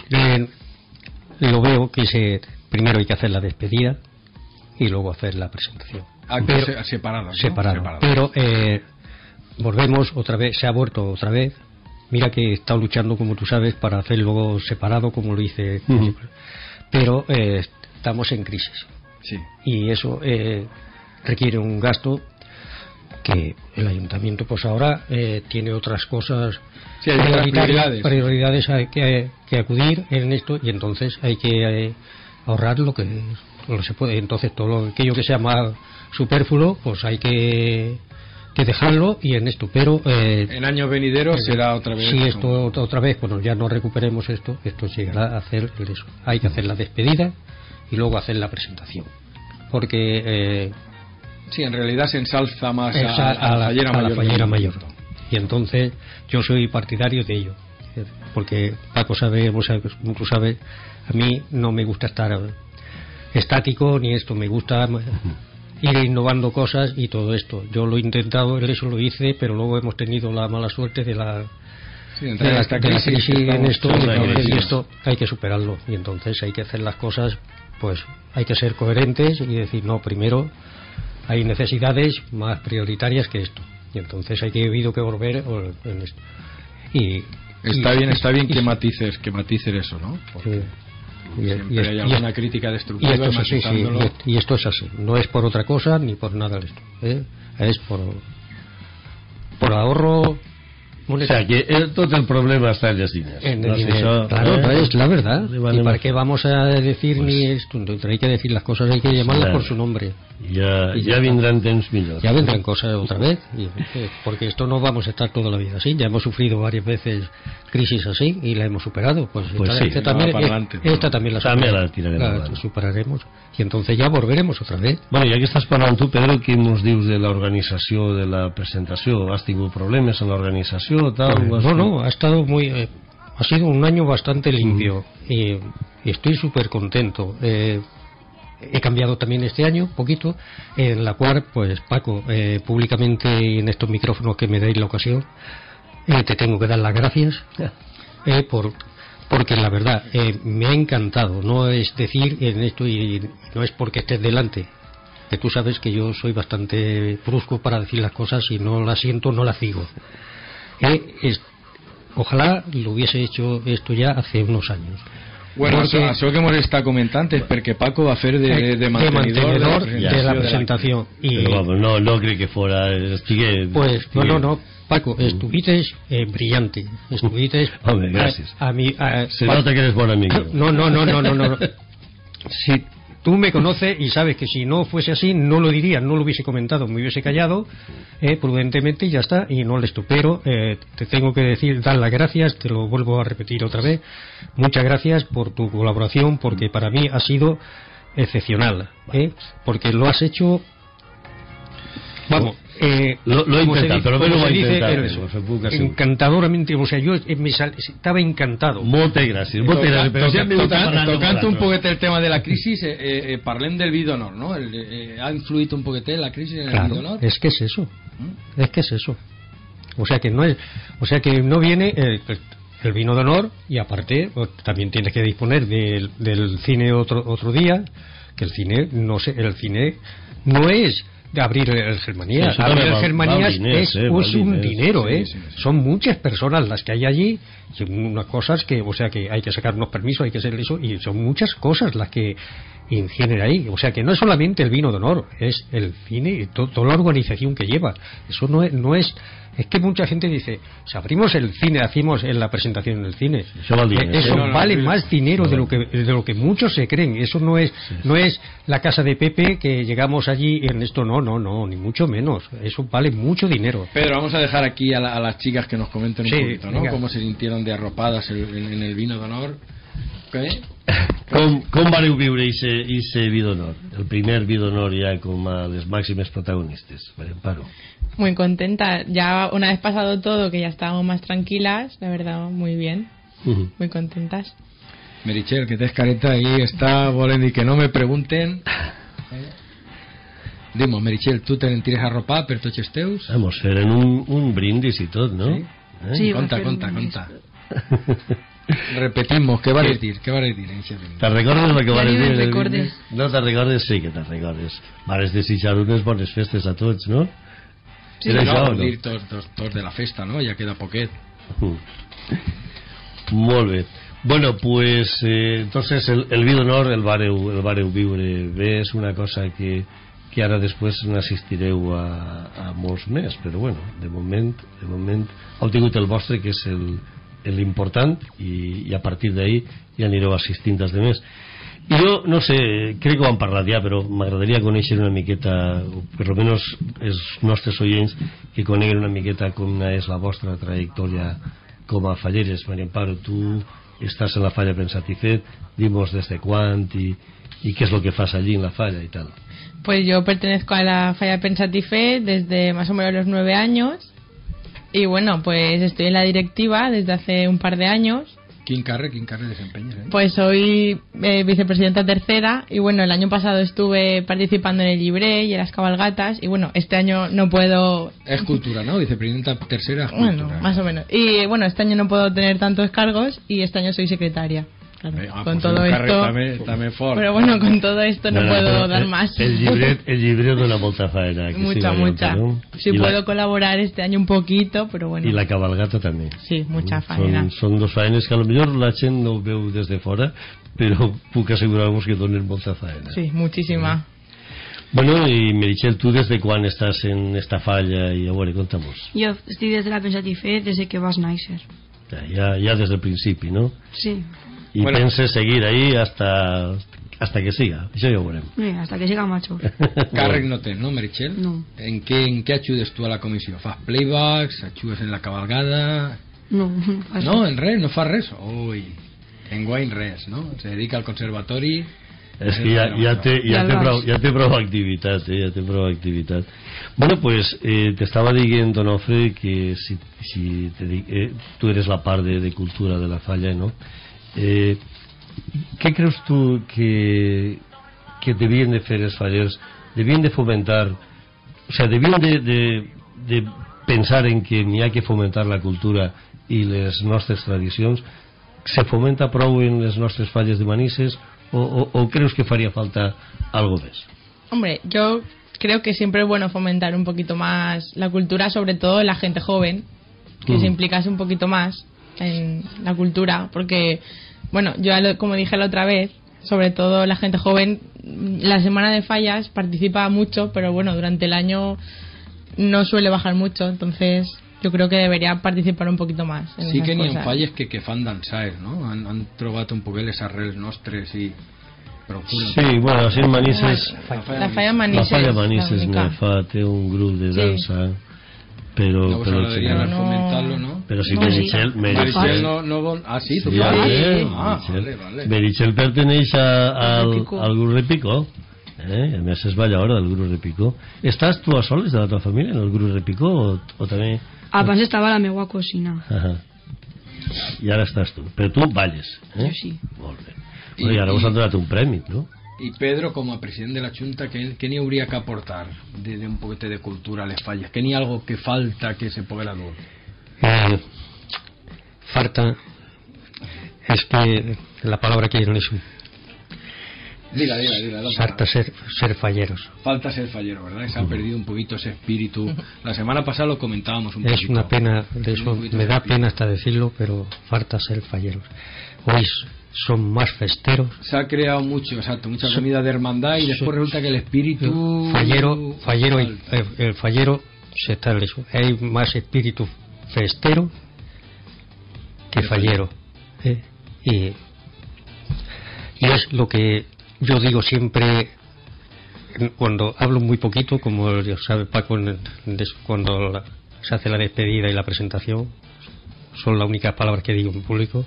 Lo veo que primero hay que hacer la despedida y luego hacer la presentación. Separadas. Pero volvemos otra vez, se ha vuelto otra vez. Mira que he estado luchando, como tú sabes, para hacerlo separado, como lo hice. Pero estamos en crisis. Sí. Y eso requiere un gasto que el ayuntamiento pues ahora tiene otras cosas, sí, hay prioridades hay que acudir en esto, y entonces hay que ahorrar lo que se puede. Entonces todo aquello que sea más superfluo pues hay que dejarlo, y en esto, pero en años venideros será otra vez. Si esto otra vez, bueno, ya no recuperemos esto llegará a hacer eso. Hay que hacer la despedida y luego hacer la presentación, porque sí, en realidad se ensalza más a la fallera mayor. Y entonces yo soy partidario de ello, porque Paco sabe, tú sabes, a mí no me gusta estar estático ni esto, me gusta ir innovando cosas y todo esto. Yo lo he intentado, eso lo hice, pero luego hemos tenido la mala suerte de la crisis en esto, y esto hay que superarlo, y entonces hay que hacer las cosas, pues hay que ser coherentes y decir, no, primero hay necesidades más prioritarias que esto, y entonces hay que volver en esto. Y está bien que matices eso, ¿no? Porque siempre hay alguna crítica destructiva, y esto es así, no es por otra cosa ni por nada de esto, es por ahorro. O sea, que tot el problema està en els diners. Claro, es la verdad. ¿Y para qué vamos a decir ni esto? Hay que decir las cosas, hay que llamarlas por su nombre. Ya vendrán temps millors. Ya vendrán cosas otra vez, porque esto no vamos a estar toda la vida así. Ya hemos sufrido varias veces crisis así y la hemos superado. Pues esta también la superaremos, y entonces ya volveremos otra vez. Bueno, ya que estás parlant tu, Pedro, què nos dius de l'organització de la presentació? Has tingut problemes en l'organització? No, ha sido un año bastante limpio, y estoy súper contento. He cambiado también este año un poquito, en la cual pues Paco, públicamente en estos micrófonos que me dais la ocasión, te tengo que dar las gracias porque la verdad me ha encantado. No es decir en esto, y no es porque estés delante, que tú sabes que yo soy bastante brusco para decir las cosas, y no las siento, no las digo. Ojalá lo hubiese hecho esto ya hace unos años. Bueno, això que hemos estado comentando es porque Paco va a hacer de mantenedor de la presentación. Pero vamos, no creo que fuera... Pues no, Paco, estuviste brillante. Estuviste... Hombre, gracias. A mí... Se nota que eres buen amigo. No. Si tú me conoces y sabes que si no fuese así, no lo diría, no lo hubiese comentado, me hubiese callado prudentemente y ya está, y no le pero te tengo que decir, dar las gracias, te lo vuelvo a repetir otra vez. Muchas gracias por tu colaboración, porque para mí ha sido excepcional, porque lo has hecho... Vamos, lo he intentado, pero lo he intentado. Encantadoramente, o sea, yo estaba encantado. Moltes gràcies. Tocant un poquet el tema de la crisis, parlem del vi d'honor, ¿no? ¿Ha influido un poquet la crisis en el vi d'honor? Es que es eso. Es que es eso. O sea que no viene el vino de honor, y aparte también tienes que disponer del cine otro día, que el cine no es de abrir el Germanías. Sí, abrir el Germanías es un dinero, sí. Son muchas personas las que hay allí, son unas cosas que, o sea, que hay que sacar unos permisos, hay que hacer eso, y son muchas cosas las que inciden ahí. O sea, que no es solamente el vino de honor, es el cine y toda la organización que lleva. Eso no es es que mucha gente dice, si abrimos el cine, hacemos en la presentación en el cine, eso vale más dinero de lo que muchos se creen. Eso no es la casa de Pepe, que llegamos allí en esto, no, ni mucho menos. Eso vale mucho dinero. Pedro, vamos a dejar aquí a las chicas que nos comenten un poquito, ¿no? Venga. Cómo se sintieron de arropadas en el vino d'honor. ¿Qué? Com vareu viure ese vi d'honor? El primer vi d'honor ya com a les màximes protagonistes. María Amparo. Muy contenta. Ya una vez pasado todo, que ya estábamos más tranquilas, la verdad, muy bien. Muy contentas. Meritxell, que tens careta ahí, està volent dir que no me pregunten. Dimo, Meritxell, tu te n'entires arropar per tots els teus? Vamos, feren un brindis i tot, no? Sí, Conta. Repetimos, ¿qué vale decir? ¿Qué vale decir? ¿Te recordes lo que vale ni decir? me'n recordes. No te recordes? Sí que te recordes. Vales desitjar unes bones festes a tots, no? Sí, Era no, això, no? dir tots de la festa, no? Ja queda poquet. Molt bé. Bueno, pues entonces el vi d'honor el vareu viure bé. És una cosa que ara després n'assistireu a molts més, però bueno, de moment heu tingut el vostre, que és l'important, i a partir d'ahí ja anireu assistint als demés. I jo, no sé, crec que ho hem parlat ja, però m'agradaria conèixer una miqueta, o per almenys els nostres oients, que coneguen una miqueta com és la vostra trajectòria com a falleres. María Amparo, tu estàs en la falla Pensat i Fet, dimos desde quan y qué es lo que fas allí en la falla y tal. Pues yo pertenezco a la falla Pensat i Fet desde más o menos los 9 años. Y bueno, pues estoy en la directiva desde hace un par de años. Quin càrrec desempeñas? Pues soy vicepresidenta tercera, y bueno, el año pasado estuve participando en el Llibrer y en las cabalgatas, y bueno, este año no puedo... Es cultura, ¿no? Vicepresidenta tercera es cultura. Bueno, más o menos. Y bueno, este año no puedo tener tantos cargos, y este año soy secretaria. Claro, con pues todo esto... També fort. Pero bueno, con todo esto no puedo dar más. El llibret dona molta faena. Mucha. ¿no? Sí, puedo colaborar este año un poquito, pero bueno. Y la cabalgata també. Sí, mucha faena. Són dos faenes que a lo millor la gent no ho veu des de fora, però puc assegurar-vos que donen molta faena. Sí, muchísima. Bueno, y Meritxell, ¿tú desde cuándo estás en esta falla? Y ahora, contamos. Jo estic des de la Pensat i Fet des que vas néixer. Ya desde el principio, ¿no? Sí. Y Bueno. penses seguir ahí hasta que siga. Això ja ho veurem. Bé, hasta que siga macho. Càrrec no tens, no, Meritxell? No. En què ajudes tu a la comissió? Fas playbacks? Ajudes en la cabalgada? No, No, en res, no fas res. Ui, enguany res, no? Se dedica al conservatori. És que ja té prou activitat, ja té prou activitat. Bueno, pues te estaba diciendo, Onofre, que si tú eres la part de cultura de la falla, ¿no? ¿Qué crees tú que debien de fer els fallers? Debien de fomentar, o sea, debien de pensar en que n'hi ha que fomentar la cultura i les nostres tradicions? Se fomenta prou en les nostres falles de Manises o crees que faría falta algo más? Hombre, yo creo que siempre es bueno fomentar un poquito más la cultura, sobre todo en la gente joven, que se implicase un poquito más en la cultura, porque, bueno, yo como dije la otra vez, sobre todo la gente joven, la semana de fallas participa mucho, pero bueno, durante el año no suele bajar mucho, entonces yo creo que debería participar un poquito más en Sí esas que n'hi ha cosas. falles que fan dansaer, no? Han trobat un poquet les arrels nostres i procuren. Sí, bueno, així en Manises... La falla La Manises. Falla Manises l'única. té un grup de Sí. dansa, però... Llavors però agradaria no. fomentar-lo, no? Però si No, Meritxell... sí. Meritxell no vol... Ah, sí, tu Sí, fas? Meritxell. Vale. Meritxell perteneix al Repicó. grup Repicó. A més és balladora del grup Repicó. Estàs tu a soles de la teva família en el grup Repicó o també... Abans estava a la meva cosina. I ara estàs tu. Però tu balles, Jo sí. Molt bé. Bueno, I ara us han donat un premi, no? I Pedro, com a president de la Junta, què n'hi hauria que aportar d'un poquet de cultura a les falles? Què n'hi ha algo que falta que se poguera dur? Falta, es que la palabra que no es Diga. falta ser falleros. Falta ser fallero, ¿verdad? Se ha perdido un poquito ese espíritu. La semana pasada lo comentábamos un poquito. Es una pena, de eso Un poquito me ese da espíritu. pena hasta decirlo, pero falta ser falleros. Hoy son más festeros. Se ha creado mucho, exacto, mucha comida de hermandad y después resulta que el espíritu... Fallero, falta. el fallero se está en eso. Hay más espíritu festero que fallero. Y es lo que yo digo siempre cuando hablo muy poquito, como ya sabe Paco, cuando se hace la despedida y la presentación, son las únicas palabras que digo en público.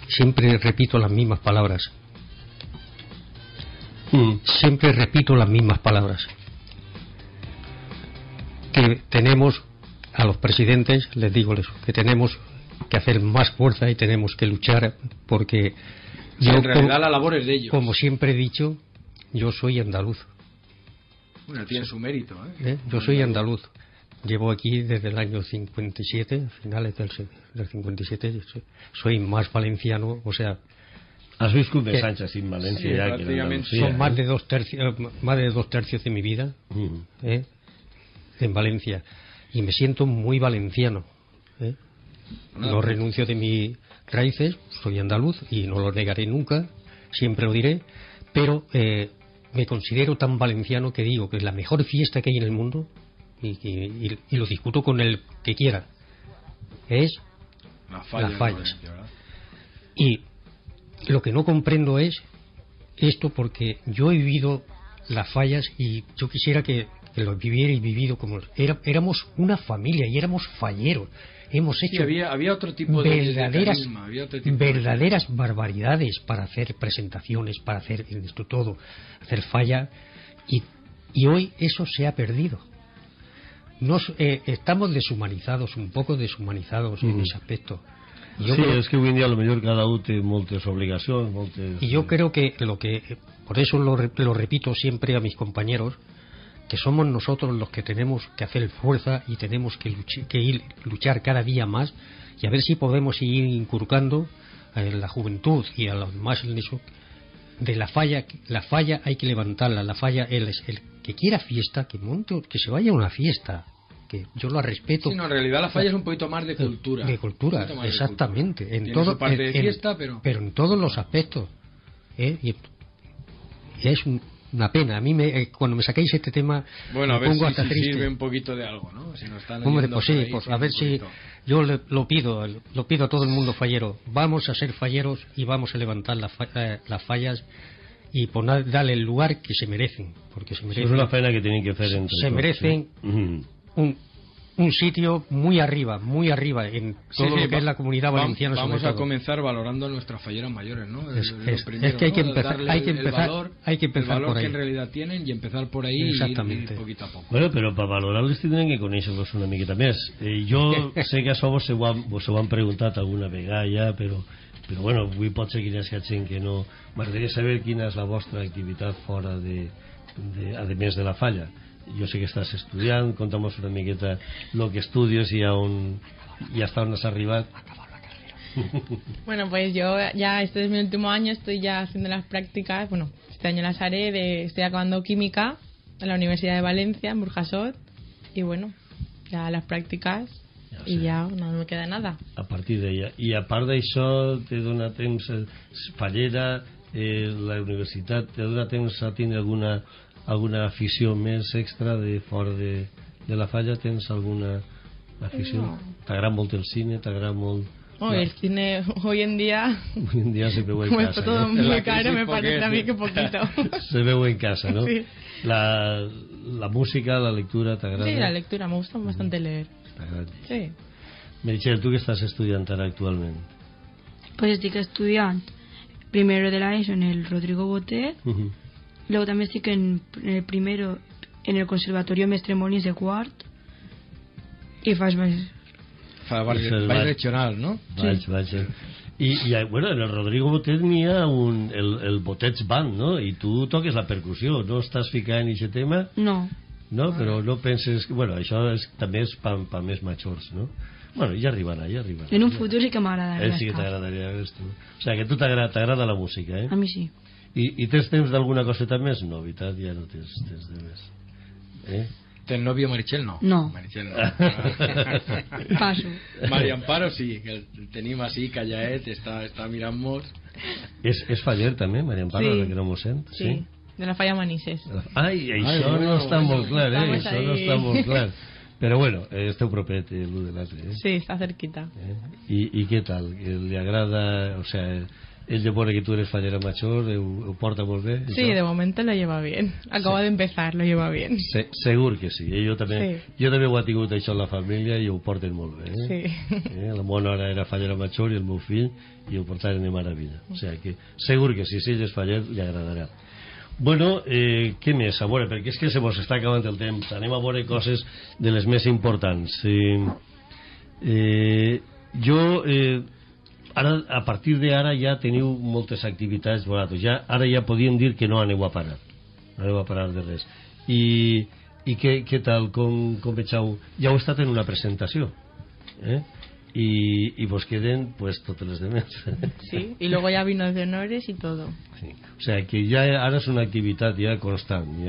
Siempre repito las mismas palabras. Siempre repito las mismas palabras. Que tenemos a los presidentes, les digo eso, que tenemos que hacer más fuerza y tenemos que luchar porque Sí, en realidad la labor es de ellos. como siempre he dicho, yo soy andaluz. Bueno, tiene su mérito, Yo soy andaluz. Llevo aquí desde el año 57, finales del 57. Soy más valenciano, o sea, Has viscut més Que- anys així en València Sí, ja que en pràcticament Andalusia. son más de dos tercios de mi vida en Valencia y me siento muy valenciano. No renuncio de mis raíces, soy andaluz y no lo negaré nunca, siempre lo diré, pero me considero tan valenciano que digo que es la mejor fiesta que hay en el mundo y lo discuto con el que quiera, es Las Las fallas. ¿verdad? y lo que no comprendo es esto, porque yo he vivido las fallas y yo quisiera que lo viviera y vivido como éramos una familia y éramos falleros. Hemos Sí, hecho había otro tipo de verdaderas carisma, había otro tipo de- verdaderas barbaridades para hacer presentaciones, para hacer esto todo, hacer falla, y hoy eso se ha perdido. Estamos deshumanizados, un poco deshumanizados en ese aspecto. Y yo Sí, creo- és que avui en dia potser cada un té moltes obligacions, moltes... Y yo creo que por eso lo repito siempre a mis compañeros, que somos nosotros los que tenemos que hacer fuerza y tenemos que luchar cada día más y a ver si podemos ir inculcando en la juventud y a los más en eso, de la falla hay que levantarla, la falla el que quiera fiesta, que monte, que se vaya a una fiesta, que yo la respeto. Sí, no, en realidad la falla es un poquito más de cultura. De cultura, Un poquito más de exactamente. cultura. En Tiene todo, su parte de en- fiesta, pero... en todos los aspectos. Y es una pena. A mí, cuando me sacáis este tema, Bueno, a me ver pongo si hasta triste. sirve un poquito de algo, ¿no? Si nos están Hombre, oyendo pues por sí, ahí, pues sí, a ver un si poquito. yo lo pido a todo el mundo fallero. Vamos a ser falleros y vamos a levantar las fallas y darle el lugar que se merecen, porque se És merecen. una feina que tenim que fer entre Se tots, merecen un sitio muy arriba en todo lo que es la comunidad valenciana. Vamos sobre a todo. comenzar valorando nuestras falleras mayores, ¿no? Es lo primero, que hay que ¿no? empezar, Darle hay que el empezar, valor, hay que el empezar valor por que ahí. en realidad tienen y empezar por ahí y Exactamente. ir poquito a poco. Bueno, però per valorar-les tindrem que conèixer-los una miqueta més. Jo sé que això vos ho han preguntat alguna vegada ja, però bueno, avui pot ser que hi hagi gent que no... M'agradaria saber quina és la vostra activitat fora a més de la falla. Jo sé que estàs estudiant, conta'm una miqueta el que estudies i hasta on has arribat. Bueno, pues yo ya este es mi último año, estoy ya haciendo las prácticas. Bueno, este año las haré, estoy acabando química en la Universidad de Valencia, en Burjasot. Y bueno, ya las prácticas y ya no me queda nada. A partir d'ella. I a part d'això, te dona temps fallera, la universitat, te dona temps a tindre alguna afició més extra de fora de la falla? Tens alguna afició? No. T'agrada molt el cine, t'agrada molt... Oh, el cine hoy en día... Hoy en día se veu en Como casa, está todo ¿no? muy caro, me parece a mí que poquito. Se veu en casa, ¿no? Sí. La música, la lectura, ¿t'agrada? Sí, la lectura, me gusta bastante leer. T'agrada. Sí. Meritxell, tu què estàs estudiant ara actualment? Pues estic estudiant primero de la ESO en el Rodrigo Botet, luego también estoy en el primero en el Conservatorio Mestre Molins de quart y Ball regional, no? Vaig. I bueno, en el Rodrigo Botet n'hi ha el Botets Band, no? I tu toques la percussió, no estàs ficant en aquest tema? no. No, però no penses... Bueno, això també és pa més majors, no? Bueno, ja arribarà. En un futuro sí que m'agradaria Sí que estar. t'agradaria tu. O sigui, que a tu t'agrada la música, eh? A mí sí. I tens temps d'alguna coseta més? No, veritat, ja no tens temps de més. ¿Ten novio Meritxell? No. No. Meritxell no. Paso. María Amparo sí, que el tenim així, callaet, està mirant-nos. És faller també, Maria Amparo, Sí. que no m'ho sent? Sí, de la falla Manises. Ai, això bueno, no està molt clar, Estamos això no ahí. està molt clar. Però bueno, esteu propet l'un de l'altre, Sí, está cerquita. I què tal? Li agrada, o sea, ell de veure que tu eres fallera major, ho porta molt bé? Sí, de momento lo lleva bien. Acaba de empezar, lo lleva bien. Segur que sí. Jo també ho he tingut això en la família i ho porten molt bé. Sí. La meva nora era fallera major i el meu fill i ho portaren de meravella. O sigui que segur que si ell és faller li agradarà. Bueno, què més? A veure, perquè és que se mos està acabant el temps. Anem a veure coses de les més importants. Ara, a partir d'ara ja teniu moltes activitats vosaltres. Ara ja podíem dir que no aneu a parar. No aneu a parar de res. I què tal? Com vegeu? Ja heu estat en una presentació. Y vos queden pues todos los demás. Sí, y luego ya vinos de honores y todo. Sí. O sea que ya ahora es una actividad ya constante,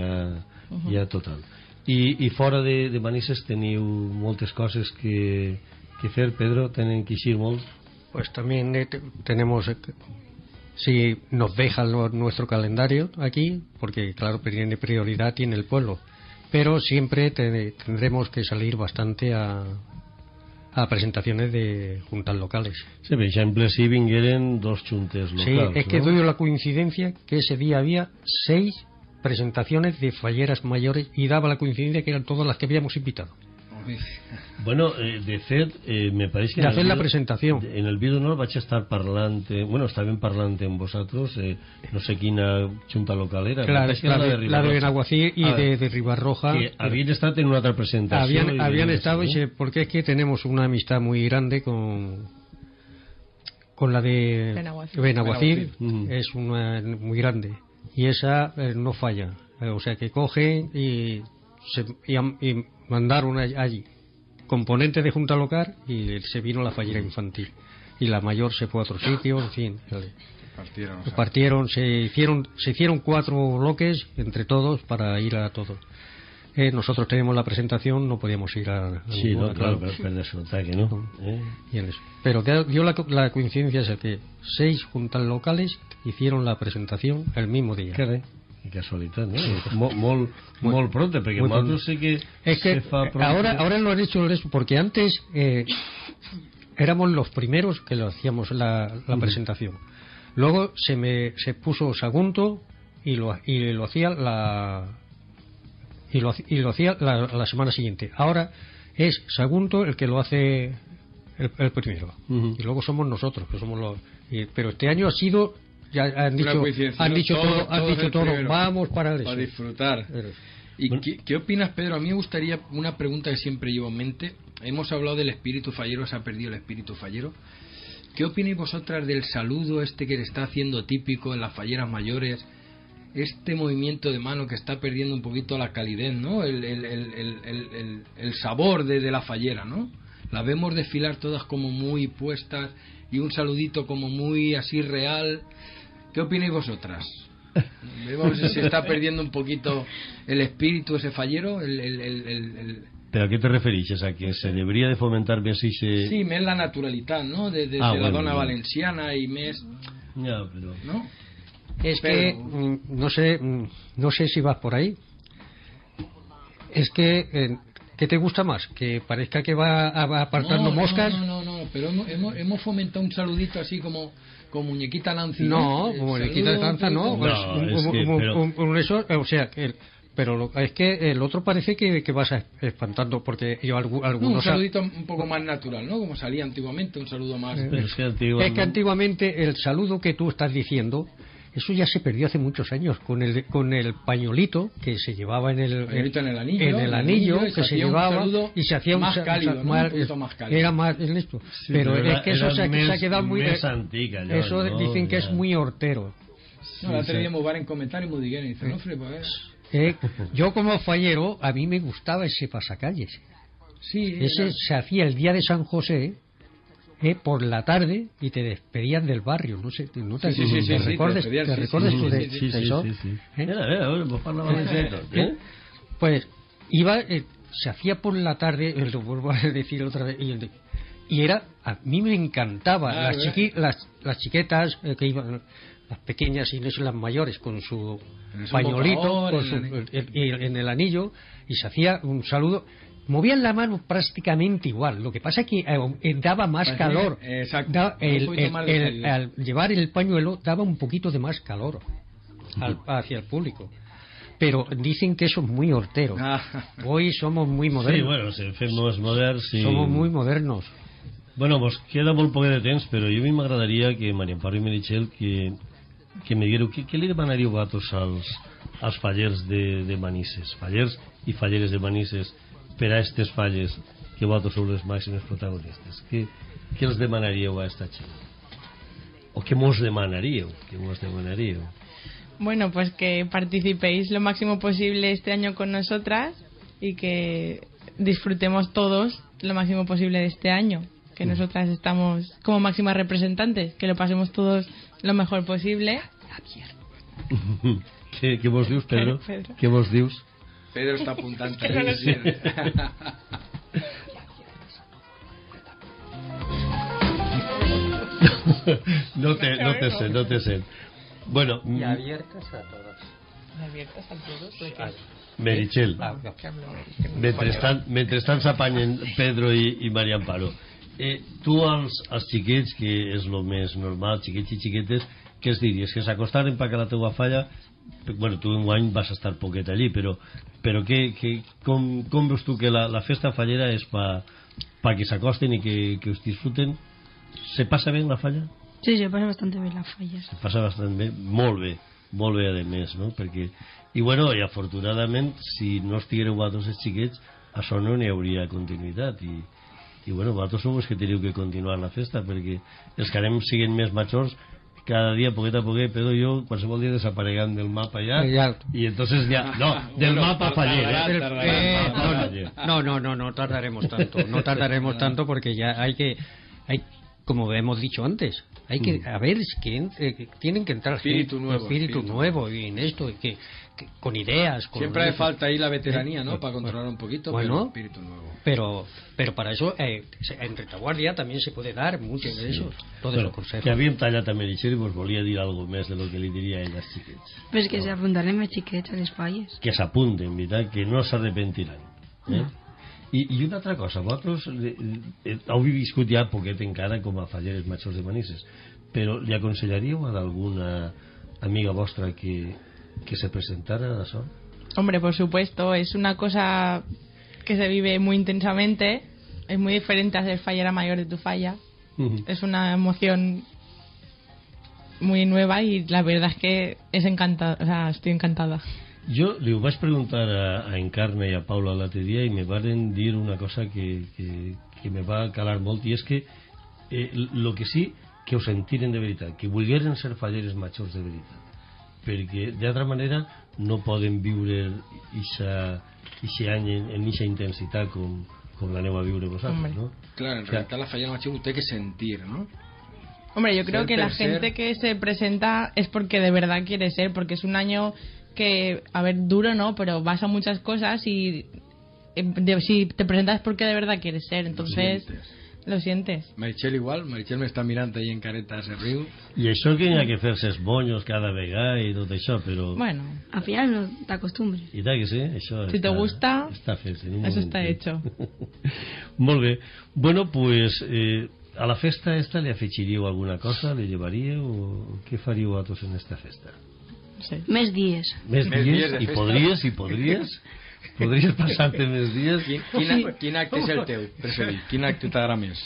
ya total. Y fora de Manises teniu moltes coses que fer, Pedro, tenen que eixir molt. Pues también tenemos, si nos deja nuestro calendario aquí, porque claro, prioridad tiene el pueblo, pero siempre tendremos que salir bastante a presentaciones de juntas locales. Sí, por ejemplo, si vingueren dos juntes locals. Sí, es que ¿no? doy la coincidencia que ese día había 6 presentaciones de falleras mayores y daba la coincidencia que eran todas las que habíamos invitado. Bueno, de fet, me pareix que de hacer la presentación en el vídeo no vaig estar parlant, bueno, estàvem parlant amb vosaltres, no sé quina junta local era. Claro, la de Benaguacil y de Ribarroja, que havien estat en una altra presentació. Habían estado, porque es que tenemos una amistad muy grande con la de Benaguacil. Es una muy grande y esa no falla, o sea que cogen y mandaron allí componente de junta local y se vino la fallera infantil y la mayor se fue a otro sitio, en fin, partieron, se hicieron 4 bloques entre todos para ir a todos. Nosotros tenemos la presentación, no podíamos ir a sí, ninguna, no, claro, pero resulta que no. Y pero dio la coincidencia es que 6 juntas locales hicieron la presentación el mismo día. Qué casualidad, ¿no? Molt pronto, porque nosotros sí que es que ahora lo han hecho porque antes éramos los primeros que lo hacíamos la presentación. Luego se puso Sagunto y lo hacía la semana siguiente. Ahora es Sagunto el que lo hace el primero y luego somos nosotros que somos los. Pero este año ha sido, ya han dicho todo, vamos para eso. Para disfrutar. ¿Y qué opinas, Pedro? A mí me gustaría una pregunta que siempre llevo en mente. Hemos hablado del espíritu fallero, se ha perdido el espíritu fallero. ¿Qué opináis vosotras del saludo que le está haciendo típico en las falleras mayores? Este movimiento de mano que está perdiendo un poquito la calidez, ¿no? El sabor de la fallera, ¿no? Las vemos desfilar todas como muy puestas y un saludito como muy así real. ¿Qué opináis vosotras? Vemos si se está perdiendo un poquito el espíritu ese fallero, ¿Pero a qué te referís? ¿A que se debería de fomentar más si se... Sí, más la naturalidad, ¿no? De la dona valenciana y más... Ya, pero... ¿no? Es que no sé si vas por ahí. Es que ¿Qué te gusta más? ¿Que parezca que va apartando moscas? No, pero hemos fomentado un saludito así como con muñequita Nancy. No, muñequita de danza no. Eso, o sea, pero es que el otro parece que vas espantando, porque yo algunos... un saludito un poco más natural, ¿no? Como salía antiguamente, un saludo más... Es que antiguamente el saludo que tú estás diciendo, eso ya se perdió hace muchos años, con el pañuelito que se llevaba en el anillo que se llevaba y se hacía más cálido, ¿no? Un poquito más cálido. Era más en esto. Sí, pero es que eso se ha quedado muy... antica, ya, eso ¿no? dicen que ya. es muy hortero. No, la teníamos en comentarios muy digueros y dice, no, pues... Yo como fallero, a mí me gustaba ese pasacalles. Sí, ese se hacía el día de San José, por la tarde, y te despedían del barrio. No sé, ¿no te recuerdas tú de eso? Sí. Pues parlava de Pues iba, se hacía por la tarde, lo vuelvo a decir otra vez, y era, a mí me encantaba, las chiquetas que iban, las pequeñas y las mayores, con su pañolito, en el anillo, y se hacía un saludo. Movían la mano prácticamente igual. Lo que pasa es que daba más calor. Exacto. Al llevar el pañuelo daba un poquito de más calor hacia el público. Pero dicen que eso es muy hortero. Hoy somos muy modernos. Sí, bueno, si fem més moderns... Sí. Somos muy modernos. Bueno, pues queda molt poc de temps, però jo a mi m'agradaria que Maria Amparo i Meritxell que me digueu què li demanaríeu vosaltres als fallers de Manises, fallers i falleres de Manises, per a aquestes falles que vosaltres sou les màximes protagonistes? Què els demanaríeu a esta gent? O què mos demanaríeu? Bueno, pues que participéis lo máximo posible este año con nosotras y que disfrutemos todos lo máximo posible de este año, que nosotras estamos como máximas representantes, que lo pasemos todos lo mejor posible. Què vos dius, Pedro? Què vos dius? Pedro está apuntando. Es que no lo sé. No te sé. Bueno, y abiertas a todas. Meritxell, mentrestant s'apanyen Pedro i Maria Amparo, tu als xiquets, que és el més normal, xiquets i xiquetes, què els diries? Que s'acostaren perquè la teua falla, bueno, tu enguany vas estar poquet allí, però com veus tu que la festa fallera és pa que s'acosten i que us disfruten? ¿Se pasa bien la falla? Sí, se pasa bastante bien la falla. Se passa bastant bé, molt bé a més, no? Perquè, i bueno, i afortunadament, si no estiguéreu vosaltres els xiquets, això no n'hi hauria continuïtat, i bueno, vosaltres sou els que teniu que continuar la festa, perquè els que anem siguent més majors, cada dia, poquet a poquet, Pedro i jo, qualsevol dia desapareguem del mapa ja, y entonces ya, no, del mapa faller, no tardaremos tanto porque ya hay, como hemos dicho antes, hay que a ver que tienen que entrar espíritu nuevo y en esto que con ideas, siempre hace falta ahí la veteranía, ¿no? Para controlar un poquito, bueno, pero espíritu nuevo. Pero para eso en retaguardia también se puede dar mucho de eso, todos los consejos. Que havíem tallat a Meritxell i vos volia dir alguna més de lo que li diria a ell als xiquets. Pues que s'apuntaran més xiquets a les falles. Que s'apunten, veritat, que no s'arrepentiran. I una altra cosa, vosaltres heu viscut ja poquet encara com a falleres majors de Manises, però li aconsellaríeu a alguna amiga vostra que se presentara a això? Hombre, por supuesto, es una cosa que se vive muy intensamente, es muy diferente a ser fallera mayor de tu falla, es una emoción muy nueva y la verdad es que es encantada, o sea, estoy encantada. Jo li ho vaig preguntar a Encarna i a Paula l'altre dia i me van dir una cosa que me va calar molt, i és que el que sí, que ho sentiren de veritat, que volgueren ser falleres majors de veritat, perquè d'altra manera no poden viure ixe any en ixa intensitat com l'aneu a viure vosaltres, ¿no? Claro, en realidad la fallera major usted que sentir, ¿no? Hombre, yo creo que la gente que se presenta es porque de verdad quiere ser, porque es un año que, a ver, duro no, pero vas a muchas cosas y si te presentas es porque de verdad quieres ser, entonces Lo sientes. Meritxell igual, Meritxell m'està mirant ahí en careta, se riu. I això que n'hi ha que fer-se els bonyos cada vegada i tot això, però... Bueno, Al final no te acostumbres. I tant que sí, això si te gusta, està fet. eso está hecho. Molt bé. Bueno, pues a la festa esta li afegiríeu alguna cosa? Li llevaríeu? O què faríeu vosaltres en esta festa? Sí. Més dies. Més Més dies? dies de I festa. podries? Podries passar-te més dies? Quin acte és el teu preferit? Quin acte t'agrada més?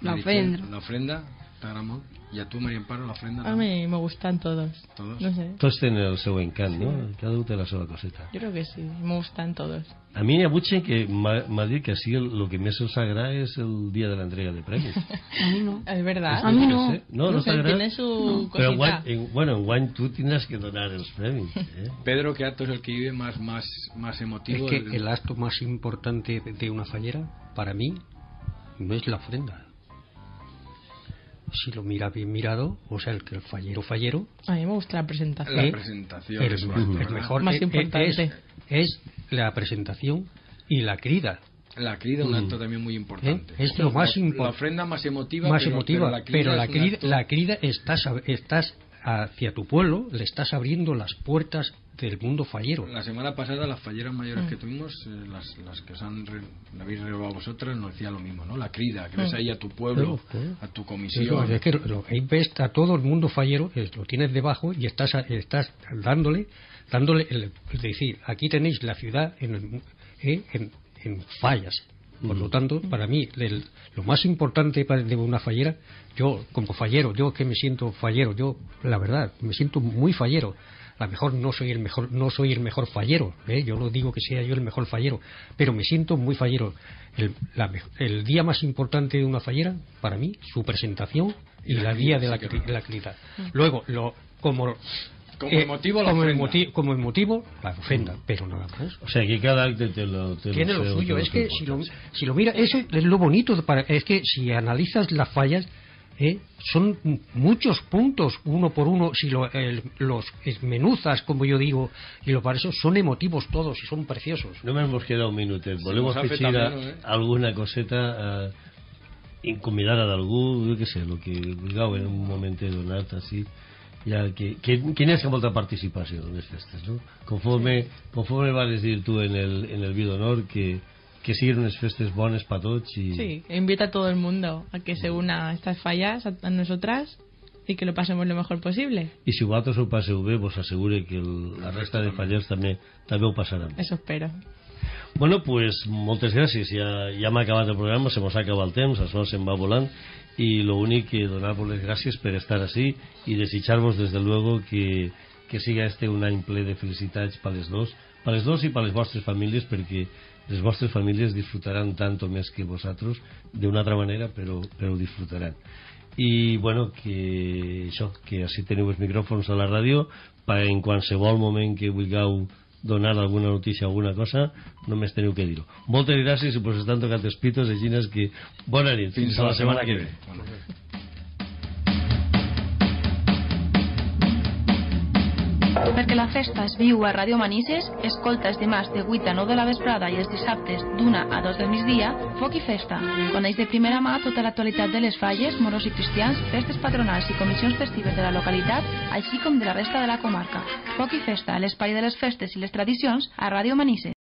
L'ofrenda. L'ofrenda t'agrada molt? I a tu, Maria Amparo, l'ofrenda? A mí me gustan todos. ¿Todos? No sé. Tots tenen el seu encant, no? Cada un té la seva coseta. Yo creo que sí, me gustan todos. A mi hi ha mucha que m'ha dit que sí, el que més els agrada és el dia de l'entrega de premis. A mi no. Es verdad. A mí no. No sé, t'agrada? tiene su Però cosita. enguany tu tindràs que donar els premis. Pedro, ¿qué acto es el que vive más emotivo? Es que el acto más importante de una fallera, para mí, no es la ofrenda. Si lo mira bien mirado, o sea, el fallero, A mí me gusta la presentación. La presentación. el, es el ¿verdad? mejor Más importante. es la presentación y la crida. La crida es un acto también muy importante. Es lo más La importante. ofrenda más emotiva, Más pero, emotiva, pero la es un acto- crida estás hacia tu pueblo, le estás abriendo las puertas del mundo fallero. La semana pasada las falleras mayores que tuvimos, las que la habéis revelado vosotras, nos decía lo mismo, ¿no? La crida, que ves ahí a tu pueblo, a tu comisión. Es que ahí ves a todo el mundo fallero, lo tienes debajo y estás dándole es decir, aquí tenéis la ciudad en fallas. Por lo tanto, para mí, lo más importante de una fallera, yo como fallero, yo que me siento fallero, yo la verdad, me siento muy fallero. A lo mejor no soy el mejor fallero, yo no digo que sea yo el mejor fallero, pero me siento muy fallero. El día más importante de una fallera, para mí, su presentación y la día de la crida. Luego, como emotivo, la ofrenda. como emotivo, la ofrenda, pero nada más. O sea, que cada acte Tiene lo suyo. Es que si lo mira, eso es lo bonito. Es que si analizas las fallas, son muchos puntos uno por uno. Si los esmenuzas, como yo digo, y lo para eso son emotivos todos y son preciosos. No hemos quedado un minutet. Volem nos ha fet afegir també, alguna coseta convidar a d'algú, jo què sé, el que vulgueu en un moment donat, així, ja que n'hi ha molta participació en les festes, no? Conforme vas dir tu en el vídeo d'honor que siguin unes festes bones para tots y... Sí, invita a todo el mundo a que se una a estas fallas, a nosotras, y que lo pasemos lo mejor posible. I si vosaltres ho passeu bé, vos assegure que la resta de fallers també ho passaran bé. Eso espero. Bueno, pues moltes gràcies, ja hem acabat el programa, se mos ha acabat el temps, això se'n va volant, i lo únic que donar-vos les gràcies per estar així i desitjar-vos desde luego que siga un any ple de felicitats per les dos i per les vostres famílies, perquè les vostres famílies disfrutaran tanto més que vosaltres d'una altra manera, però ho disfrutaran. I bueno, que això, que així teniu els micròfons a la ràdio, en qualsevol moment que vulgueu donar alguna notícia o alguna cosa, només teniu que dir-ho. Moltes gràcies i pues estan tocant els pitos, així que bona nit, fins a la setmana que ve. Perquè la festa es viu a Ràdio Manises, escolta els dimarts de 8 a 9 de la vesprada i els dissabtes d'1 a 2 del migdia, Foc i Festa. Coneix de primera mà tota l'actualitat de les falles, moros i cristians, festes patronals i comissions festives de la localitat, així com de la resta de la comarca. Foc i Festa, l'espai de les festes i les tradicions a Ràdio Manises.